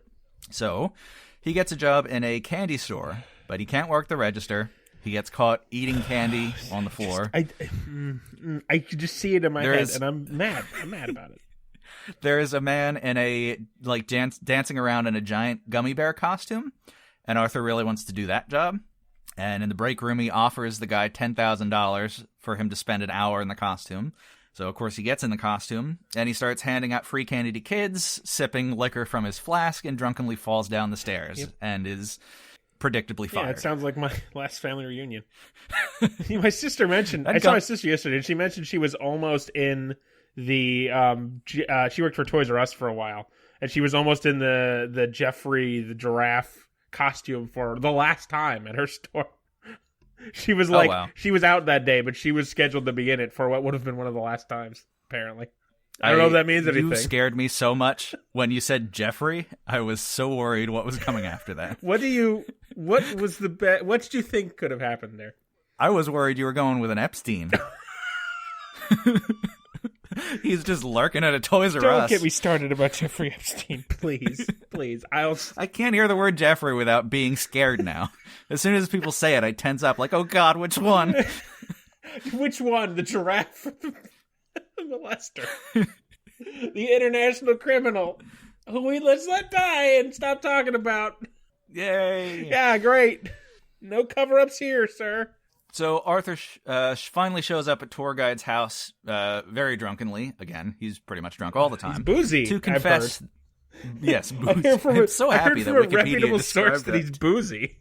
So he gets a job in a candy store, but he can't work the register. He gets caught eating candy on the floor. I could just see it in my head, and I'm mad. I'm mad about it. There is a man in a dancing around in a giant gummy bear costume, and Arthur really wants to do that job. And in the break room, he offers the guy $10,000 for him to spend an hour in the costume. So, of course, he gets in the costume, and he starts handing out free candy to kids, sipping liquor from his flask, and drunkenly falls down the stairs and is predictably fired. Yeah, it sounds like my last family reunion. My sister mentioned... I saw my sister yesterday, and she mentioned she was almost in the... she worked for Toys R Us for a while, and she was almost in the Jeffrey the giraffe costume for the last time at her store. She was like, She was out that day, but she was scheduled to be in it for what would have been one of the last times, apparently. I don't know if that means anything. You scared me so much when you said Jeffrey. I was so worried what was coming after that. What did you think could have happened there? I was worried you were going with an Epstein. He's just lurking at a Toys R Us. Don't get me started about Jeffrey Epstein, please. Please. I can't hear the word Jeffrey without being scared now. As soon as people say it, I tense up like, oh God, which one? Which one? The giraffe? The molester? The international criminal who let's let die and stop talking about. Yay. Yeah, great. No cover-ups here, sir. So Arthur finally shows up at tour guide's house, very drunkenly. Again, he's pretty much drunk all the time. He's boozy. To confess, yes, boozy. I'm so happy that Wikipedia reputable source that he's boozy.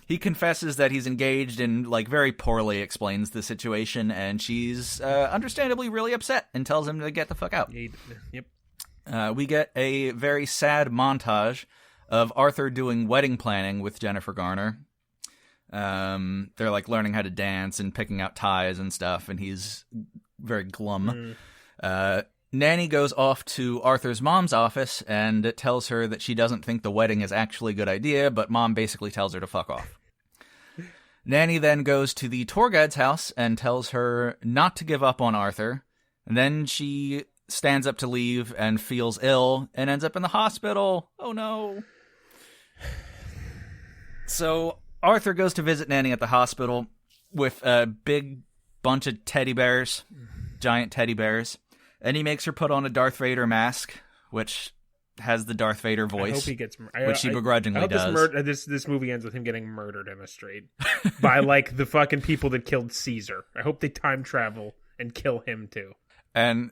He confesses that he's engaged and, like, very poorly explains the situation, and she's understandably really upset and tells him to get the fuck out. Yep. We get a very sad montage of Arthur doing wedding planning with Jennifer Garner. They're like learning how to dance and picking out ties and stuff, and he's very glum. Nanny goes off to Arthur's mom's office and tells her that she doesn't think the wedding is actually a good idea, but mom basically tells her to fuck off. Nanny then goes to the tour guide's house and tells her not to give up on Arthur, and then she stands up to leave and feels ill and ends up in the hospital. Oh no. So Arthur goes to visit Nanny at the hospital with a big bunch of teddy bears, giant teddy bears, and he makes her put on a Darth Vader mask, which has the Darth Vader voice, I hope he gets, which she begrudgingly does. This movie ends with him getting murdered in the street by like the fucking people that killed Caesar. I hope they time travel and kill him too. And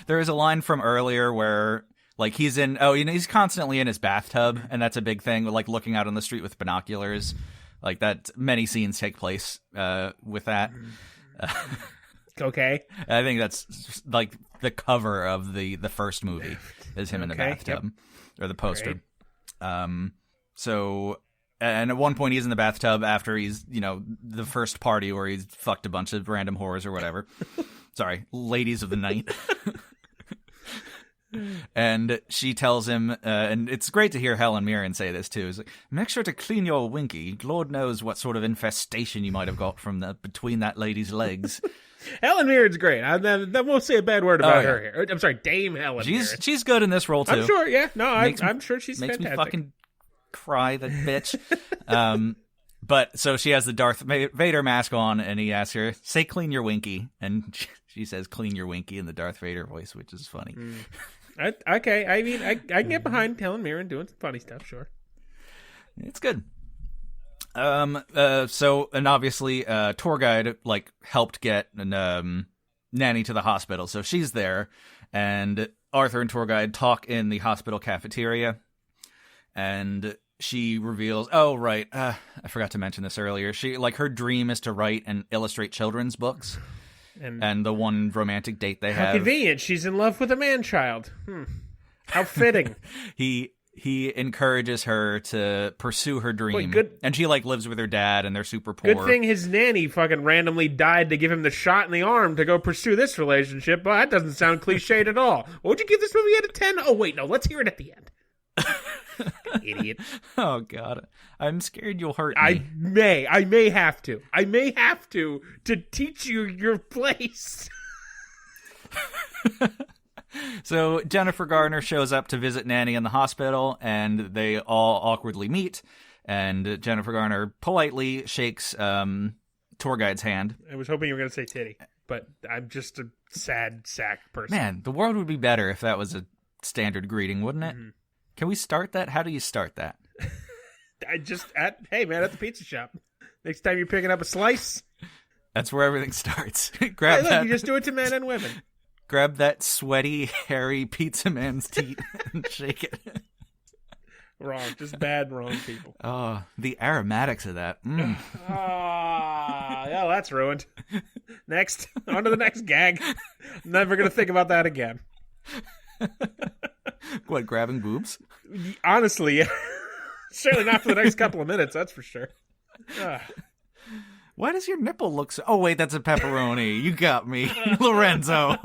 there is a line from earlier where, like, he's constantly in his bathtub, and that's a big thing, like looking out on the street with binoculars. Like, that, many scenes take place with that. Okay. I think that's, like, the cover of the first movie is him in the bathtub, or the poster. So, and at one point he's in the bathtub after he's, the first party where he's fucked a bunch of random whores or whatever. Sorry, ladies of the night. And she tells him, and it's great to hear Helen Mirren say this too, is like, make sure to clean your winky. Lord knows what sort of infestation you might have got from between that lady's legs. Helen Mirren's great. I won't say a bad word about her here. I'm sorry, Dame Helen Mirren. She's good in this role too. I'm sure, yeah. No, I'm sure she's makes fantastic. Me fucking cry, that bitch. But so she has the Darth Vader mask on, and he asks her, say clean your winky. And she says clean your winky in the Darth Vader voice, which is funny. Okay, I mean, I can get behind Helen Mirren doing some funny stuff, sure. It's good. So, and obviously, tour guide, like, helped get Nanny to the hospital, so she's there, and Arthur and tour guide talk in the hospital cafeteria, and she reveals, oh, right, I forgot to mention this earlier, her dream is to write and illustrate children's books, and the one romantic date they have. How convenient, she's in love with a man-child. How fitting. He encourages her to pursue her dream. And she, lives with her dad, and they're super poor. Good thing his nanny fucking randomly died to give him the shot in the arm to go pursue this relationship. But that doesn't sound cliched at all. What would you give this movie out of 10? Oh, wait, no, let's hear it at the end. Idiot. Oh, God. I'm scared you'll hurt I me. may have to. I may have to teach you your place. So Jennifer Garner shows up to visit Nanny in the hospital, and they all awkwardly meet, and Jennifer Garner politely shakes tour guide's hand. I was hoping you were going to say titty, but I'm just a sad sack person. Man, the world would be better if that was a standard greeting, wouldn't it? Mm-hmm. Can we start that? How do you start that? At the pizza shop. Next time you're picking up a slice. That's where everything starts. You just do it to men and women. Grab that sweaty, hairy pizza man's teat and shake it. Wrong. Just bad, wrong people. Oh, the aromatics of that. Yeah, that's ruined. Next. On to the next gag. Never going to think about that again. What, grabbing boobs? Honestly, yeah. Certainly not for the next couple of minutes, that's for sure. Why does your nipple look so... Oh, wait, that's a pepperoni. You got me. Lorenzo.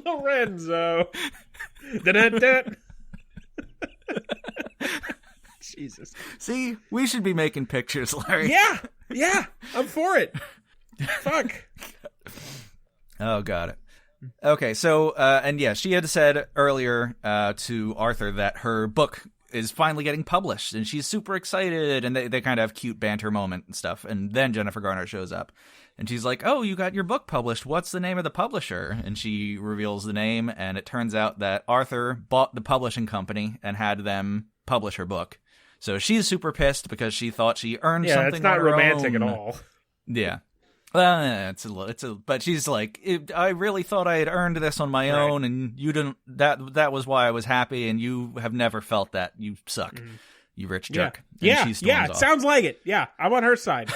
Lorenzo. Dun-dun-dun. Jesus. See, we should be making pictures, Larry. Yeah, I'm for it. Fuck. Oh, got it. Okay, so, and yeah, she had said earlier to Arthur that her book is finally getting published, and she's super excited, and they kind of have cute banter moment and stuff, and then Jennifer Garner shows up, and she's like, oh, you got your book published, what's the name of the publisher? And she reveals the name, and it turns out that Arthur bought the publishing company and had them publish her book. So she's super pissed because she thought she earned something. Yeah, it's not romantic at all. Yeah. But she's like, I really thought I had earned this on my own, and you didn't. That was why I was happy, and you have never felt that. You suck, you rich jerk. Yeah, it sounds like it. Yeah, I'm on her side.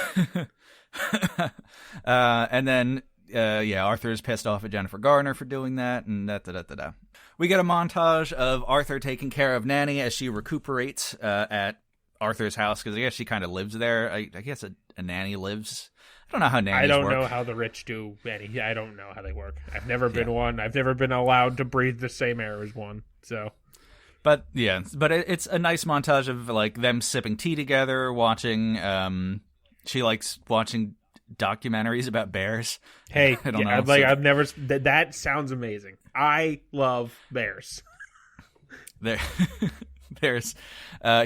And then, Arthur's pissed off at Jennifer Garner for doing that, and da. We get a montage of Arthur taking care of Nanny as she recuperates at Arthur's house, because I guess she kind of lives there. I guess a nanny lives. I don't know how nannies work. I don't know how the rich do any. I don't know how they work. I've never been one. I've never been allowed to breathe the same air as one. So, but it's a nice montage of them sipping tea together, watching. She likes watching documentaries about bears. Hey, I don't know. I've never. That sounds amazing. I love bears. There's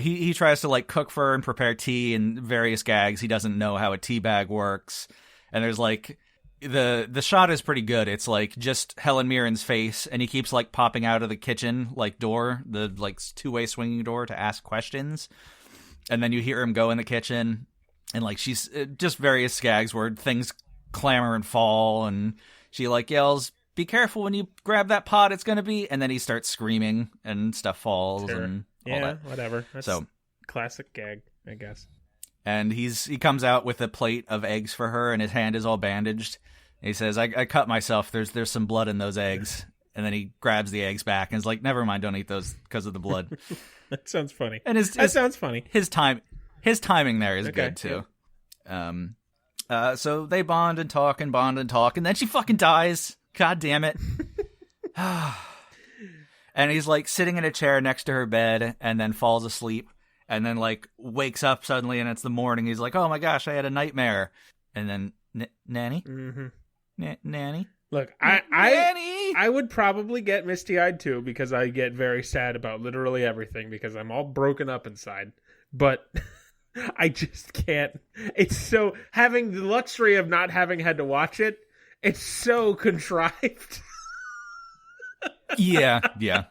he tries to cook for her and prepare tea and various gags. He doesn't know how a tea bag works, and there's the shot is pretty good. It's just Helen Mirren's face, and he keeps popping out of the kitchen door, the two-way swinging door, to ask questions, and then you hear him go in the kitchen, and she's just various gags where things clamor and fall, and she yells, be careful when you grab that pot, it's gonna be, and then he starts screaming and stuff falls. Sure. And all that. Whatever. That's classic gag, I guess. And he comes out with a plate of eggs for her, and his hand is all bandaged. He says, I cut myself, there's some blood in those eggs. And then he grabs the eggs back and is like, never mind, don't eat those because of the blood. That sounds funny. And that sounds funny. His timing there is good too. Yeah. So they bond and talk, and then she fucking dies. God damn it. And he's like sitting in a chair next to her bed and then falls asleep and then like wakes up suddenly and it's the morning. He's like, oh my gosh, I had a nightmare. And then Nanny? Mm-hmm. Nanny? Look, Nanny! I would probably get misty-eyed too because I get very sad about literally everything because I'm all broken up inside. But I just can't. It's so, having the luxury of not having had to watch it, it's so contrived. Yeah.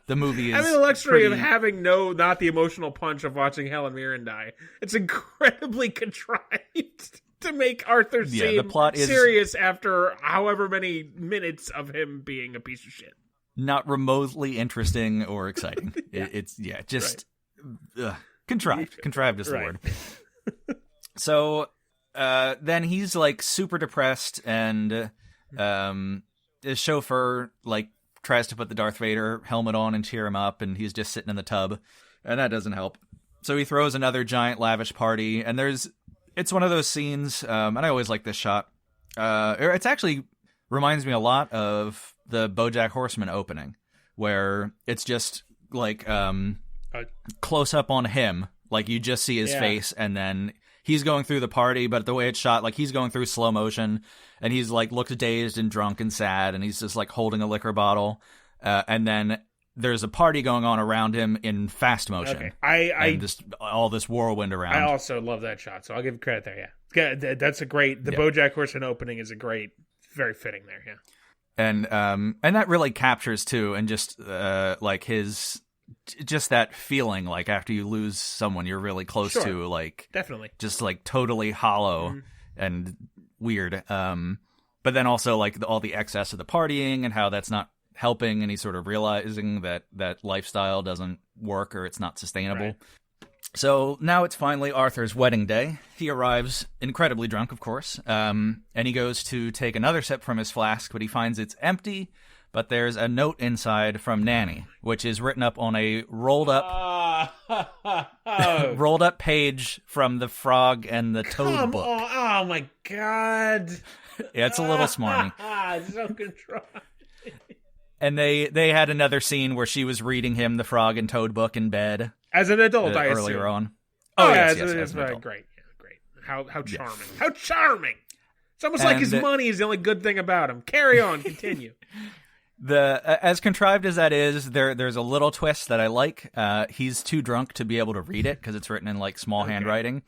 The movie is having the luxury of having not the emotional punch of watching Helen Mirren die. It's incredibly contrived to make Arthur seem the plot is serious after however many minutes of him being a piece of shit. Not remotely interesting or exciting. It's just contrived. Contrived is the word. So then he's like super depressed, and his chauffeur like tries to put the Darth Vader helmet on and cheer him up, and he's just sitting in the tub, and that doesn't help. So he throws another giant lavish party, and it's one of those scenes, and I always like this shot. It actually reminds me a lot of the BoJack Horseman opening, where it's just like close up on him, like you just see his face, and then he's going through the party, but the way it's shot, like he's going through slow motion, and he's like looks dazed and drunk and sad, and he's just like holding a liquor bottle, and then there's a party going on around him in fast motion. Okay. And just all this whirlwind around. I also love that shot, so I'll give credit there. Yeah, that's a great. The BoJack Horseman opening is a great, very fitting there. Yeah, and that really captures too, and just like his. Just that feeling, like after you lose someone you're really close to, like definitely, just like totally hollow and weird. But then also like all the excess of the partying and how that's not helping, and he's sort of realizing that lifestyle doesn't work or it's not sustainable. Right. So now it's finally Arthur's wedding day. He arrives incredibly drunk, of course, and he goes to take another sip from his flask, but he finds it's empty. But there's a note inside from Nanny, which is written up on a rolled up page from the Frog and the Toad book. Oh my god! Yeah, it's a little smarmy. It's so contrived. And they had another scene where she was reading him the Frog and Toad book in bed as an adult. I earlier assume. On. Oh yes, it's great. How charming! How charming! It's almost like his money is the only good thing about him. Carry on, continue. As contrived as that is, there's a little twist that I like. He's too drunk to be able to read it because it's written in like small handwriting.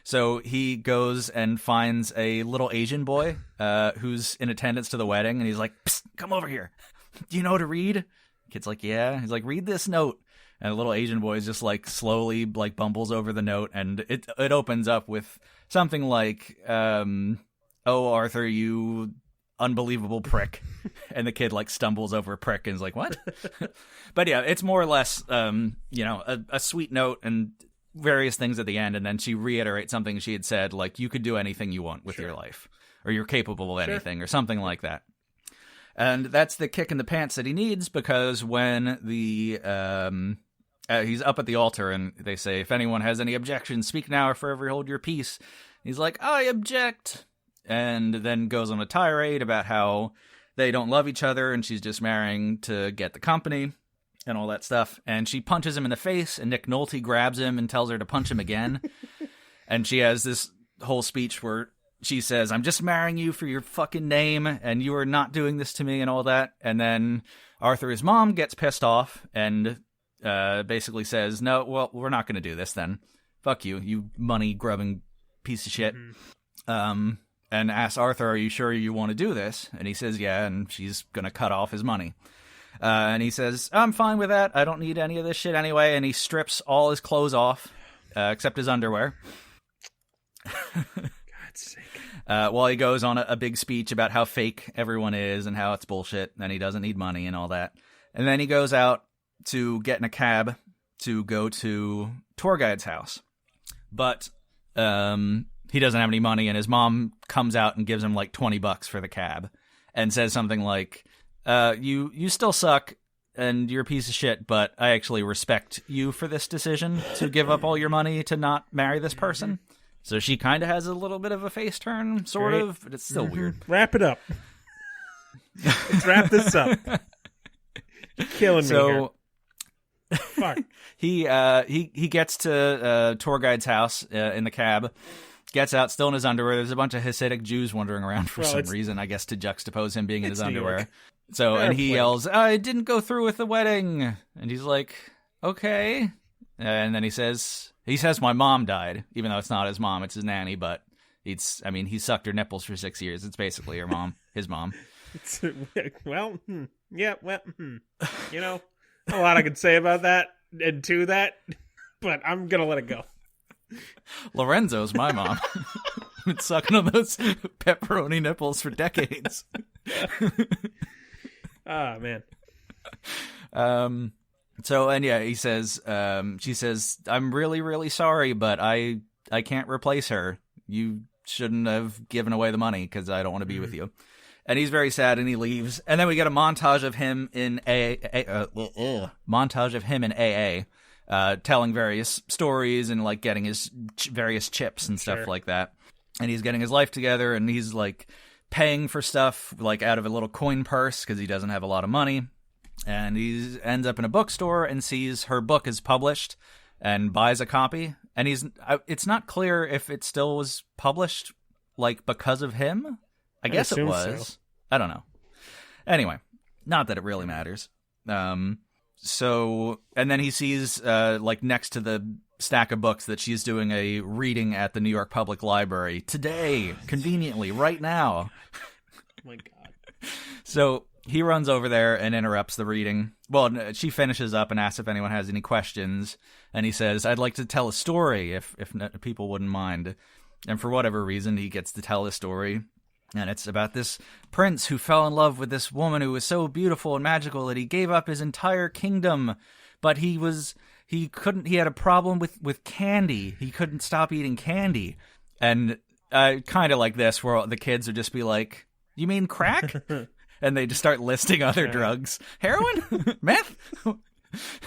So he goes and finds a little Asian boy who's in attendance to the wedding, and he's like, "Psst, come over here. Do you know how to read?" Kid's like, "Yeah." He's like, "Read this note." And the little Asian boy is just like slowly like bumbles over the note, and it opens up with something like, "Oh, Arthur, you unbelievable prick." And the kid like stumbles over a prick and is like, "What?" But yeah, it's more or less a sweet note and various things at the end, and then she reiterates something she had said, like, you could do anything you want with your life, or you're capable of anything, or something like that. And that's the kick in the pants that he needs, because when the he's up at the altar and they say, "If anyone has any objections, speak now or forever hold your peace." He's like, "I object," and then goes on a tirade about how they don't love each other and she's just marrying to get the company and all that stuff. And she punches him in the face, and Nick Nolte grabs him and tells her to punch him again. And she has this whole speech where she says, "I'm just marrying you for your fucking name, and you are not doing this to me," and all that. And then Arthur's mom gets pissed off and basically says, "No, well, we're not going to do this then. Fuck you, you money-grubbing piece of shit." And asks Arthur, "Are you sure you want to do this?" And he says, "Yeah," and she's going to cut off his money. And he says, "I'm fine with that. I don't need any of this shit anyway." And he strips all his clothes off, except his underwear. God's sake. While he goes on a big speech about how fake everyone is and how it's bullshit and he doesn't need money and all that. And then he goes out to get in a cab to go to tour guide's house. But he doesn't have any money, and his mom comes out and gives him like $20 for the cab and says something like, you still suck and you're a piece of shit, but I actually respect you for this decision to give up all your money to not marry this person. So she kind of has a little bit of a face turn, sort of, but it's still weird. Wrap it up. Let's wrap this up. killing me here. Fuck. He gets to tour guide's house in the cab, gets out still in his underwear. There's a bunch of Hasidic Jews wandering around for some reason, I guess to juxtapose him being in his underwear. So, and he yells, "I didn't go through with the wedding." And he's like, "Okay." And then he says my mom died, even though it's not his mom, it's his nanny, but he sucked her nipples for 6 years. It's basically her mom, his mom. Well, yeah, well, you know, a lot I could say about that and to that, but I'm going to let it go. Lorenzo's my mom. Been sucking on those pepperoni nipples for decades. Ah, man. So, and yeah, he says, she says, "I'm really, really sorry, but I can't replace her. You shouldn't have given away the money because I don't want to be with you." And he's very sad, and he leaves. And then we get a montage of him in AA, telling various stories and like getting his various chips and stuff like that. And he's getting his life together, and he's like paying for stuff like out of a little coin purse because he doesn't have a lot of money. And he ends up in a bookstore and sees her book is published and buys a copy. And it's not clear if it still was published like because of him. I guess it was. So. I don't know. Anyway, not that it really matters. So, and then he sees, like next to the stack of books that she's doing a reading at the New York Public Library today, conveniently, right now. Oh my God. So he runs over there and interrupts the reading. Well, she finishes up and asks if anyone has any questions. And he says, "I'd like to tell a story if people wouldn't mind." And for whatever reason, he gets to tell a story. And it's about this prince who fell in love with this woman who was so beautiful and magical that he gave up his entire kingdom. But he had a problem with candy. He couldn't stop eating candy. And kind of like this, where the kids would just be like, "You mean crack?" And they just start listing other drugs. Heroin? Meth?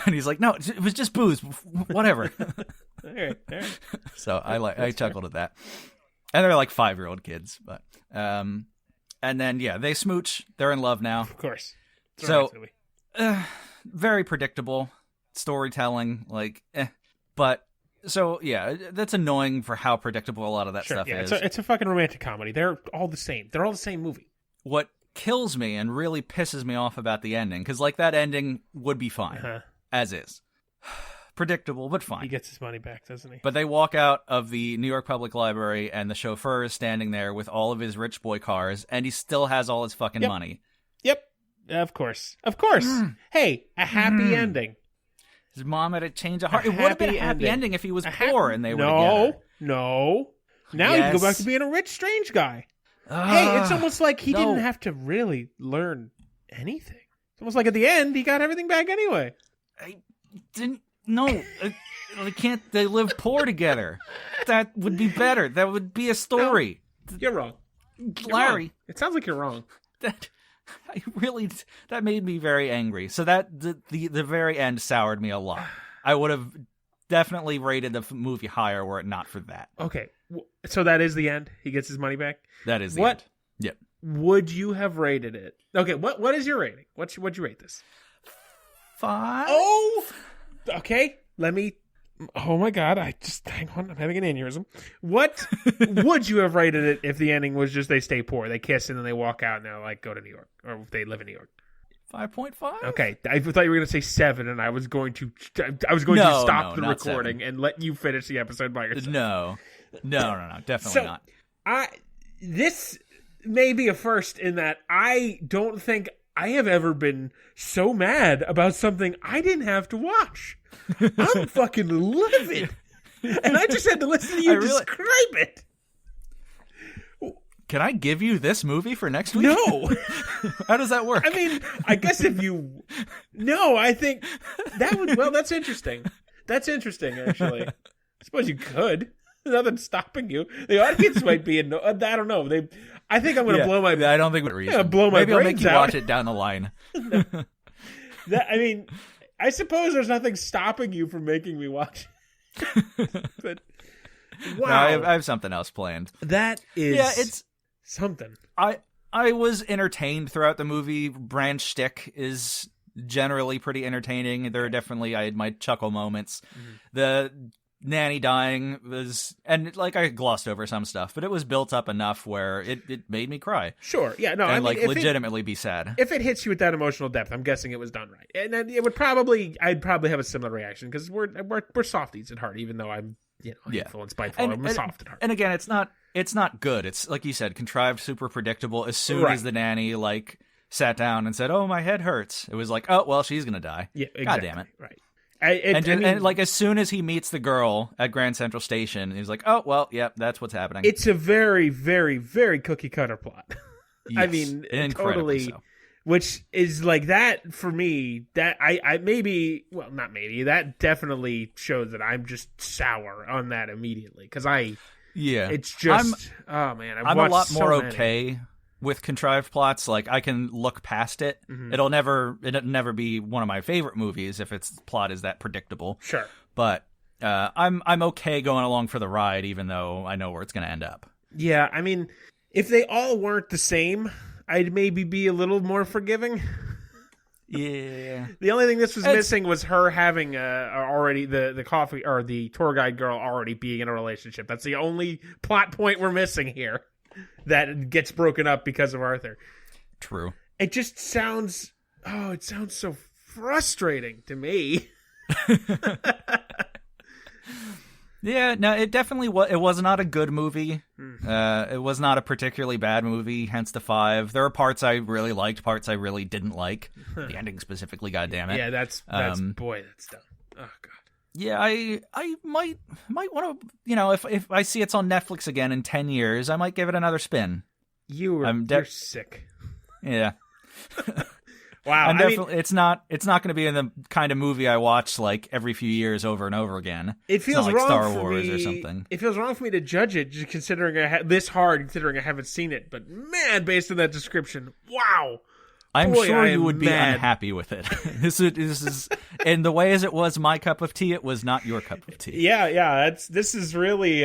And he's like, "No, it was just booze. Whatever." All right. So I chuckled at that. And they're like 5-year-old kids, but and then yeah, they smooch. They're in love now. Of course. So very predictable storytelling, like but so yeah, that's annoying for how predictable a lot of that stuff is. It's a fucking romantic comedy. They're all the same. They're all the same movie. What kills me and really pisses me off about the ending, because like that ending would be fine as is. Predictable, but fine. He gets his money back, doesn't he? But they walk out of the New York Public Library, and the chauffeur is standing there with all of his rich boy cars, and he still has all his fucking money. Yep. Of course. Hey, a happy ending. His mom had a change of heart. It would have been a happy ending if he was poor and they were together. No. Now you can go back to being a rich, strange guy. Hey, it's almost like he didn't have to really learn anything. It's almost like at the end, he got everything back anyway. I didn't... No, they can't. They live poor together. That would be better. That would be a story. No, you're wrong, Larry. Wrong. It sounds like you're wrong. That made me very angry. So that the very end soured me a lot. I would have definitely rated the movie higher were it not for that. Okay, so that is the end. He gets his money back. That is the end. Yep. Would you have rated it? Okay, what is your rating? What'd you rate this? 5. Oh. Okay, let me... Oh my God, hang on, I'm having an aneurysm. What would you have rated it if the ending was just they stay poor, they kiss, and then they walk out and they're like, go to New York, or if they live in New York? 5.5? Okay, I thought you were going to say 7, and I was going to stop the recording 7. and let you finish the episode by yourself. No, definitely not. This may be a first in that I don't think I have ever been so mad about something I didn't have to watch. I'm fucking livid. And I just had to listen to you describe it. Can I give you this movie for next week? No. How does that work? I mean, I guess if you... No, I think that would... Well, that's interesting. That's interesting, actually. I suppose you could. Nothing's stopping you. The audience might be... I don't know. I think I'm going to blow my... I don't think we're reason. Blow my Maybe I'll make you out. watch it down the line. I mean, I suppose there's nothing stopping you from making me watch it. But, wow. No, I have something else planned. That is... Yeah, it's... something. I was entertained throughout the movie. Brand's shtick is generally pretty entertaining. There are definitely, I had my chuckle moments. The nanny dying was, and like I glossed over some stuff, but it was built up enough where it made me cry. Sure, yeah, no, and I mean, like legitimately be sad. If it hits you with that emotional depth, I'm guessing it was done right, and then it would I'd probably have a similar reaction because we're softies at heart, even though I'm hateful and spiteful. I'm soft at heart. And again, it's not good. It's like you said, contrived, super predictable. As soon as the nanny like sat down and said, "Oh, my head hurts," it was like, "Oh, well, she's gonna die." Yeah, exactly. God damn it. Right. And like as soon as he meets the girl at Grand Central Station, he's like, "Oh well, yep, that's what's happening." It's a very, very, very cookie cutter plot. Yes, I mean, incredibly totally. so. Which is like that for me. That I maybe, well, not maybe. That definitely shows that I'm just sour on that immediately because it's just I'm a lot more okay with contrived plots. Like I can look past it. It'll never be one of my favorite movies if its plot is that predictable. Sure, but I'm okay going along for the ride, even though I know where it's going to end up. Yeah, I mean, if they all weren't the same, I'd maybe be a little more forgiving. Yeah. The only thing this was missing was her having already the coffee or the tour guide girl already being in a relationship. That's the only plot point we're missing here that gets broken up because of Arthur. True. It just sounds so frustrating to me. Yeah, no, it definitely was. It was not a good movie. It was not a particularly bad movie, hence the 5. There are parts I really liked, parts I really didn't like. The ending specifically, goddammit. Yeah, that's dumb. Oh god. Yeah, I might want to, if I see it's on Netflix again in 10 years, I might give it another spin. You're sick. Yeah. Wow. It's not going to be in the kind of movie I watch like every few years over and over again. It feels like wrong Star for Wars me, or something. It feels wrong for me to judge it just considering considering I haven't seen it. But man, based on that description, wow. I'm sure you would be unhappy with it. This is, and the way as it was my cup of tea, it was not your cup of tea. Yeah. This is really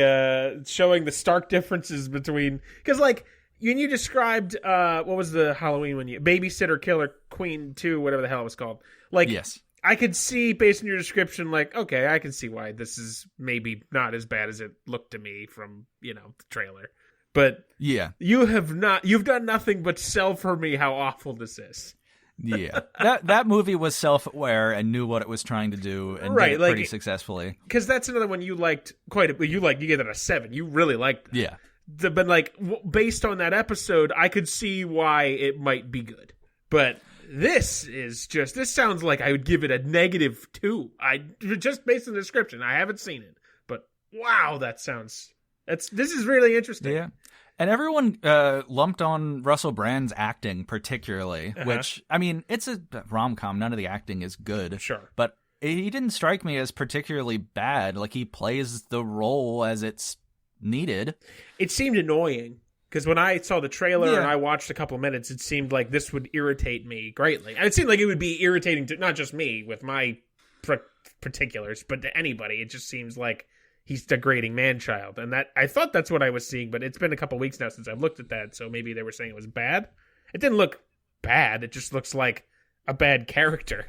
showing the stark differences between, because like when you described what was the Halloween one? Babysitter Killer Queen 2, whatever the hell it was called. Like, yes. I could see based on your description, like, okay, I can see why this is maybe not as bad as it looked to me from the trailer. But yeah, you've done nothing but sell for me how awful this is. Yeah, that movie was self-aware and knew what it was trying to do and did it pretty successfully. Because that's another one you liked quite a bit. You gave it a 7. You really liked that. Yeah. But like based on that episode, I could see why it might be good. But this sounds like I would give it a -2. Just based on the description. I haven't seen it, but wow, this is really interesting. Yeah. And everyone lumped on Russell Brand's acting particularly, which, I mean, it's a rom-com. None of the acting is good. Sure. But he didn't strike me as particularly bad. Like, he plays the role as it's needed. It seemed annoying, because when I saw the trailer and I watched a couple of minutes, it seemed like this would irritate me greatly. And it seemed like it would be irritating to not just me with my particulars, but to anybody. It just seems like he's degrading man-child, and that I thought that's what I was seeing, but it's been a couple weeks now since I've looked at that, so maybe they were saying it was bad. It didn't look bad, it just looks like a bad character,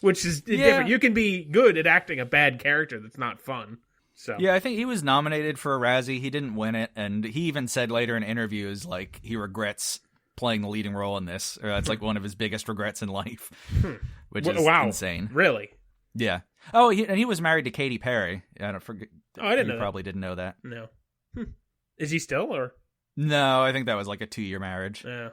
which is different. You can be good at acting a bad character that's not fun. So yeah, I think he was nominated for a Razzie. He didn't win it, and he even said later in interviews, like, he regrets playing the leading role in this. It's like one of his biggest regrets in life, which is insane. Really? Yeah. Oh, and he was married to Katy Perry. I don't forget. Oh, I didn't know that. You probably didn't know that. No. Is he still, or? No, I think that was like a 2-year marriage. Yeah.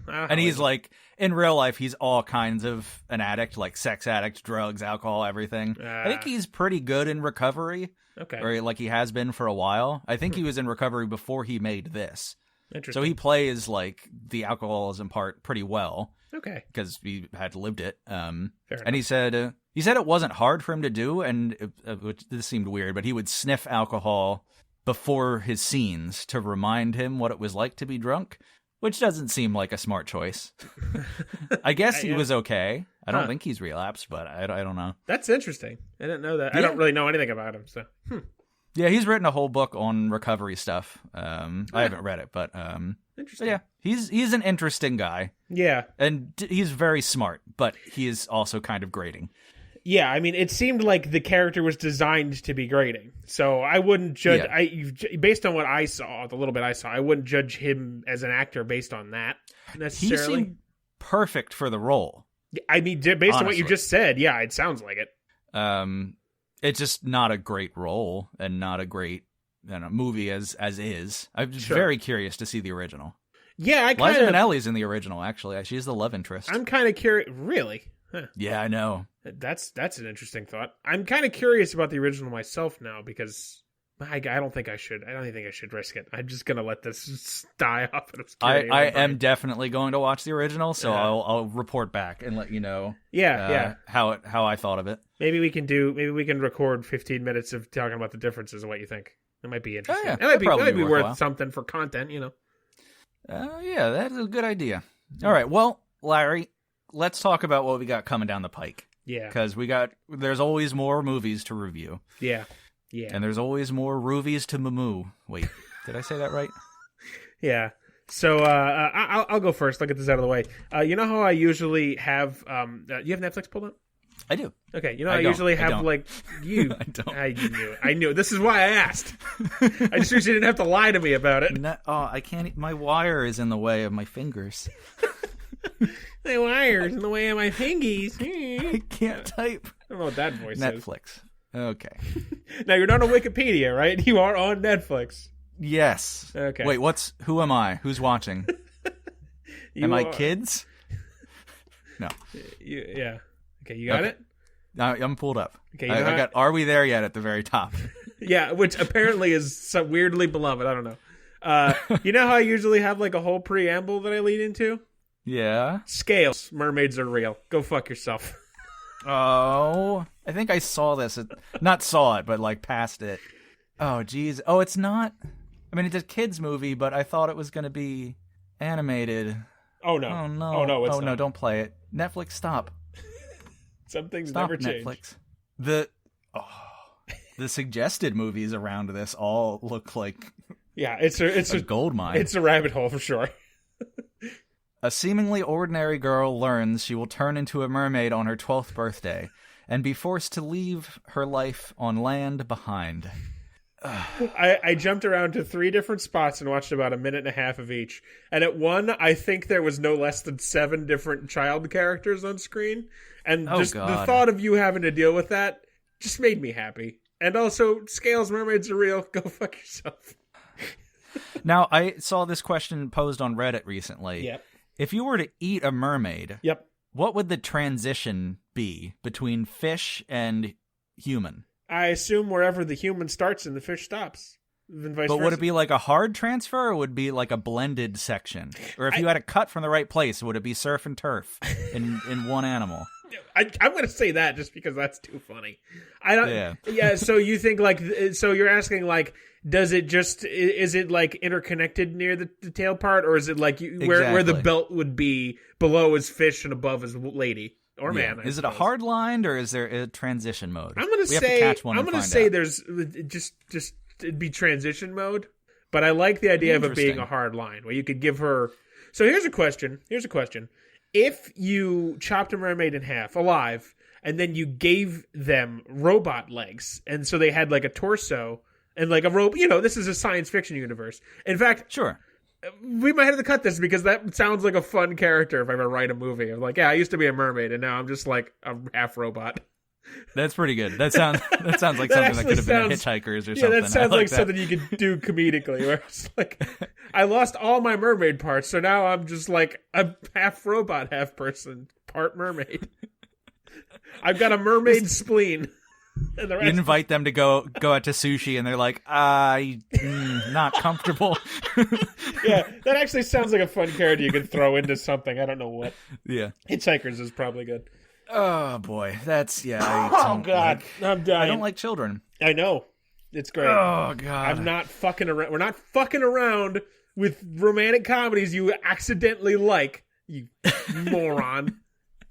And he's like, in real life, he's all kinds of an addict, like sex addict, drugs, alcohol, everything. I think he's pretty good in recovery. Okay. Or like he has been for a while. I think he was in recovery before he made this. Interesting. So he plays like the alcoholism part pretty well. Okay. Because he had lived it. Fair enough. And he said it wasn't hard for him to do, and which this seemed weird, but he would sniff alcohol before his scenes to remind him what it was like to be drunk, which doesn't seem like a smart choice. I guess he was okay. I don't think he's relapsed, but I don't know. That's interesting. I didn't know that. Yeah. I don't really know anything about him, so. Yeah, he's written a whole book on recovery stuff. I haven't read it, but Interesting. yeah, he's an interesting guy. Yeah. And he's very smart, but he is also kind of grating. Yeah, I mean, it seemed like the character was designed to be grating. So I wouldn't judge... Yeah. Based on what I saw, the little bit I saw, I wouldn't judge him as an actor based on that, necessarily. He seemed perfect for the role. I mean, based on what you just said, yeah, it sounds like it. It's just not a great role and not a great movie as is. I'm just very curious to see the original. Yeah, I kind Liza of... Minnelli's in the original, actually. She's the love interest. I'm kind of curious... Really? Huh. Yeah, I know. That's an interesting thought. I'm kind of curious about the original myself now because I don't think I should. I don't even think I should risk it. I'm just gonna let this die off of obscurity. I am definitely going to watch the original, so I'll report back and let you know. How I thought of it. Maybe we can record 15 minutes of talking about the differences and what you think. It might be interesting. Yeah, it might be worth something for content, you know. Yeah, that is a good idea. All right, well, Larry, let's talk about what we got coming down the pike. Yeah. Because there's always more movies to review. Yeah. Yeah. And there's always more roovies to moo. Wait, did I say that right? Yeah. So I'll go first. I'll get this out of the way. You know how I usually have you have Netflix pulled up? I do. Okay. You know, I usually have like you. I don't. I knew. This is why I asked. I just wish you didn't have to lie to me about it. I can't. My wire is in the way of my fingers. My wire's in the way of my fingies. I can't type. I don't know what that voice is. Netflix. Okay. Now, you're not on Wikipedia, right? You are on Netflix. Yes. Okay. Wait, who am I? Who's watching? Am I kids? No. Yeah. Okay, you got it? I'm pulled up. Okay, I got Are We There Yet at the very top. Yeah, which apparently is so weirdly beloved. I don't know. You know how I usually have like a whole preamble that I lead into? Yeah. Scales. Mermaids are real. Go fuck yourself. Oh, I think I saw this. Not saw it, but like passed it. Oh, geez. Oh, it's not. I mean, it's a kids movie, but I thought it was going to be animated. Oh no. Oh no. Oh no. It's oh not. No. Don't play it. Netflix, stop. Some things stop, never change. Netflix. The suggested movies around this all look like it's a gold mine. It's a rabbit hole for sure. A seemingly ordinary girl learns she will turn into a mermaid on her 12th birthday and be forced to leave her life on land behind. I jumped around to 3 different spots and watched about a minute and a half of each. And at one, I think there was no less than 7 different child characters on screen. And the thought of you having to deal with that just made me happy. And also, scales, mermaids are real. Go fuck yourself. Now, I saw this question posed on Reddit recently. Yep. If you were to eat a mermaid, yep, what would the transition be between fish and human? I assume wherever the human starts and the fish stops. But would it be like a hard transfer or would it be like a blended section? Or if you had a cut from the right place, would it be surf and turf in one animal? I'm going to say that just because that's too funny. I don't. Yeah. So you think so you're asking is it like interconnected near the tail part, or is it like where the belt would be below is fish and above is lady or man? Is it a hard line or is there a transition mode? I'm going to say there's just it'd be transition mode, but I like the idea of it being a hard line where you could give her. So here's a question. If you chopped a mermaid in half alive and then you gave them robot legs, and so they had like a torso and like a rope, this is a science fiction universe. In fact, sure, we might have to cut this because that sounds like a fun character if I ever write a movie. I'm like, I used to be a mermaid and now I'm just like a half robot. That's pretty good. That sounds like something that could have been a Hitchhikers or something. Yeah, that sounds like something you could do comedically. Where it's like, I lost all my mermaid parts, so now I'm just like a half robot, half person, part mermaid. I've got a mermaid spleen. And the rest you invite them to go out to sushi, and they're like, not comfortable. Yeah, that actually sounds like a fun character you could throw into something. I don't know what. Yeah, Hitchhikers is probably good. Oh boy, that's oh god, I'm dying. I don't like children. I know, it's great. Oh god, I'm not fucking around. We're not fucking around with romantic comedies you accidentally like. You moron!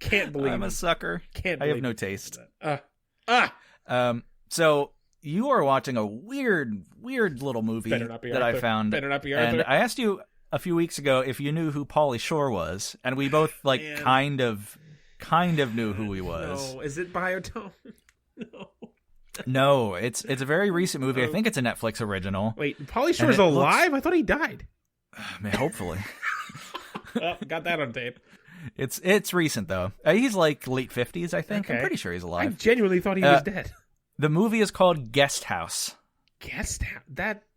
Can't believe I'm a sucker. Can't. I have no taste. So you are watching a weird little movie that I found. Better not be Arthur. And I asked you a few weeks ago if you knew who Pauly Shore was, and we both kind of knew who he was. No, is it Biotone? No. No, it's a very recent movie. I think it's a Netflix original. Wait, Pauly Shore's alive? I thought he died. Hopefully. Well, got that on tape. It's recent though. He's like late 50s, I think. Okay. I'm pretty sure he's alive. I genuinely thought he was dead. The movie is called Guest House. Guest House?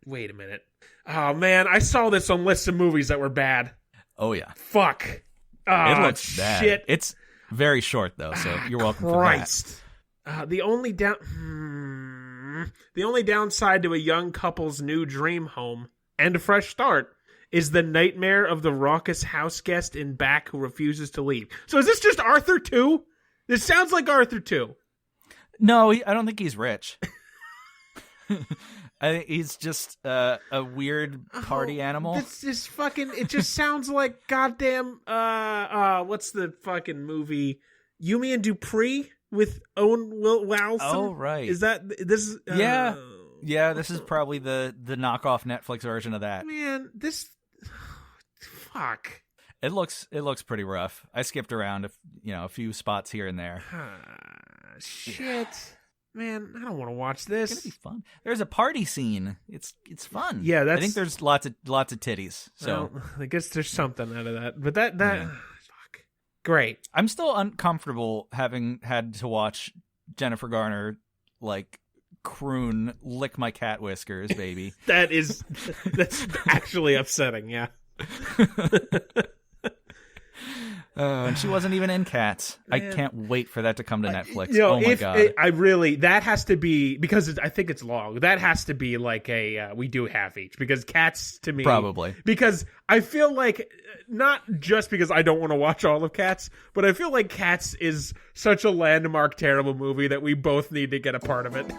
Wait a minute. Oh man, I saw this on lists of movies that were bad. Oh yeah. Fuck. It looks bad. Shit. It's very short though, so you're welcome Christ. for that. The only downside to a young couple's new dream home and a fresh start is the nightmare of the raucous house guest in back who refuses to leave. So is this just Arthur 2? This sounds like Arthur 2. No, I don't think he's rich. I think he's just a weird party animal. This is fucking. It just sounds like goddamn. What's the fucking movie? Yumi and Dupree with Owen Wilson. Oh right. Is that this? Yeah. Yeah. This is probably the knockoff Netflix version of that. Man, this. Fuck. It looks pretty rough. I skipped around a few spots here and there. Shit. Man, I don't want to watch this. It's gonna be fun. There's a party scene. It's fun. Yeah, I think there's lots of titties. So well, I guess there's something out of that. But that fuck. Great. I'm still uncomfortable having had to watch Jennifer Garner croon "Lick My Cat Whiskers, Baby." That's actually upsetting. Yeah. And she wasn't even in Cats. Man. I can't wait for that to come to Netflix. Oh my god! That has to be because I think it's long. That has to be like a we do half each because Cats to me probably because I feel like not just because I don't want to watch all of Cats, but I feel like Cats is such a landmark terrible movie that we both need to get a part of it.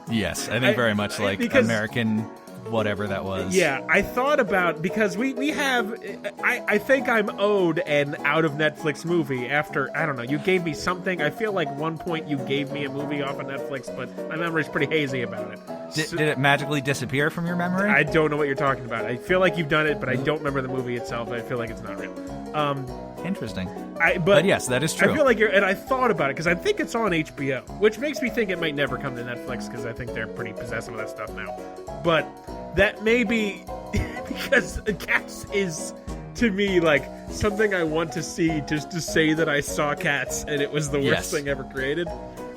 Yes, I think very much because, American. Whatever that was. Yeah, I thought about because we have I think I'm owed an out of Netflix movie after I don't know, you gave me something. I feel like one point you gave me a movie off of Netflix, but my memory's pretty hazy about it. Did it magically disappear from your memory? I don't know what you're talking about. I feel like you've done it, but I don't remember the movie itself. I feel like it's not real. Interesting. But yes, that is true. I feel like and I thought about it because I think it's on HBO, which makes me think it might never come to Netflix because I think they're pretty possessive of that stuff now. But that may be because Cats is, to me, like something I want to see just to say that I saw Cats and it was the worst thing ever created.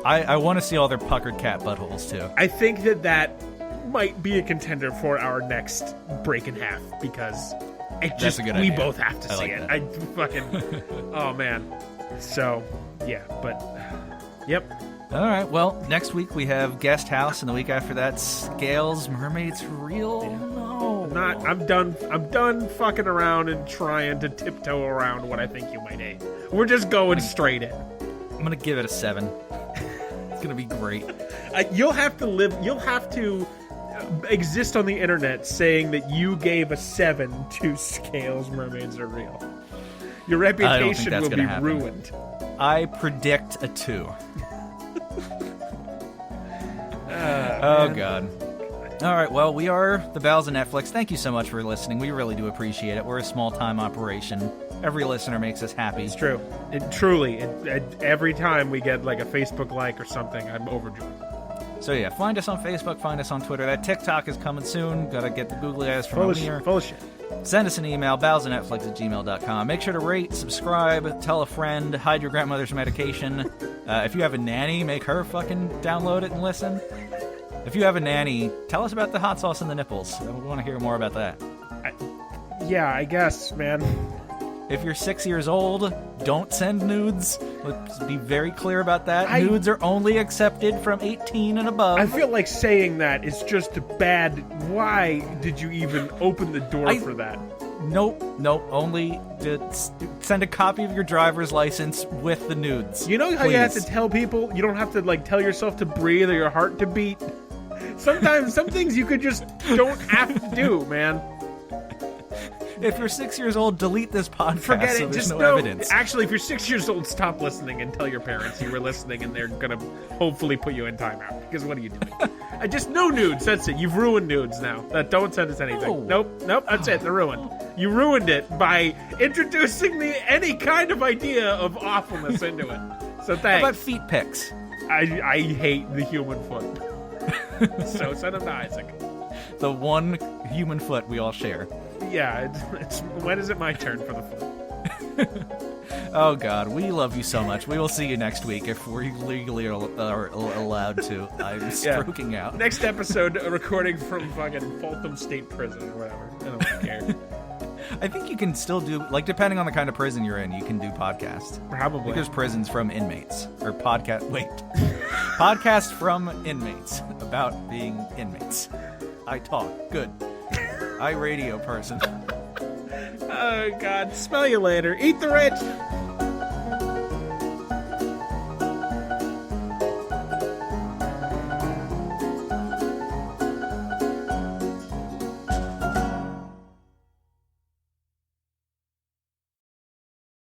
I want to see all their puckered cat buttholes, too. I think that might be a contender for our next break in half because that's a good idea. We both have to see it. That. I fucking... oh, man. So, yeah, but... Yep. All right, well, next week we have Guest House, and the week after that, Scales, Mermaids Real? Yeah. No. I'm done fucking around and trying to tiptoe around what I think you might hate. We're just going straight in. I'm going to give it a 7. It's going to be great. You'll have to exist on the internet saying that you gave a 7 to Scales, Mermaids Are Real. Your reputation will be ruined. I predict a 2. Oh, God. All right, well, we are the Bowels of Netflix. Thank you so much for listening. We really do appreciate it. We're a small-time operation. Every listener makes us happy. It's true. Every time we get like a Facebook like or something, I'm overjoyed. So, yeah, find us on Facebook, find us on Twitter. That TikTok is coming soon. Got to get the googly eyes from here. Full of shit. Send us an email, bowelsofnetflix@gmail.com. Make sure to rate, subscribe, tell a friend, hide your grandmother's medication. If you have a nanny, make her fucking download it and listen. If you have a nanny, tell us about the hot sauce and the nipples. We want to hear more about that. I guess, man. If you're 6 years old, don't send nudes. Let's be very clear about that. Nudes are only accepted from 18 and above. I feel like saying that is just a bad... Why did you even open the door for that? Nope. Only send a copy of your driver's license with the nudes. You know how you have to tell people? You don't have to tell yourself to breathe or your heart to beat? Sometimes, some things you could just don't have to do, man. If you're 6 years old, delete this podcast. Forget it. So there's just no know, evidence. Actually, if you're 6 years old, stop listening and tell your parents you were listening, and they're gonna hopefully put you in timeout. Because what are you doing? I just no nudes. That's it. You've ruined nudes now. Don't send us anything. No. Nope. That's it. They're ruined. You ruined it by introducing any kind of idea of awfulness into it. So thanks. How about feet pics? I hate the human foot. So send them to Isaac. The one human foot we all share. Yeah, it's when is it my turn for the foot? Oh, God, we love you so much. We will see you next week if we legally are allowed to. I'm stroking out. Next episode, a recording from fucking Foltham State Prison or whatever. I don't care. I think you can still do, like, depending on the kind of prison you're in, you can do podcasts. Probably. I think there's prisons from inmates. Or podcast from inmates about being inmates. I talk. Good. I radio person. Oh, God. Smell you later. Eat the rich.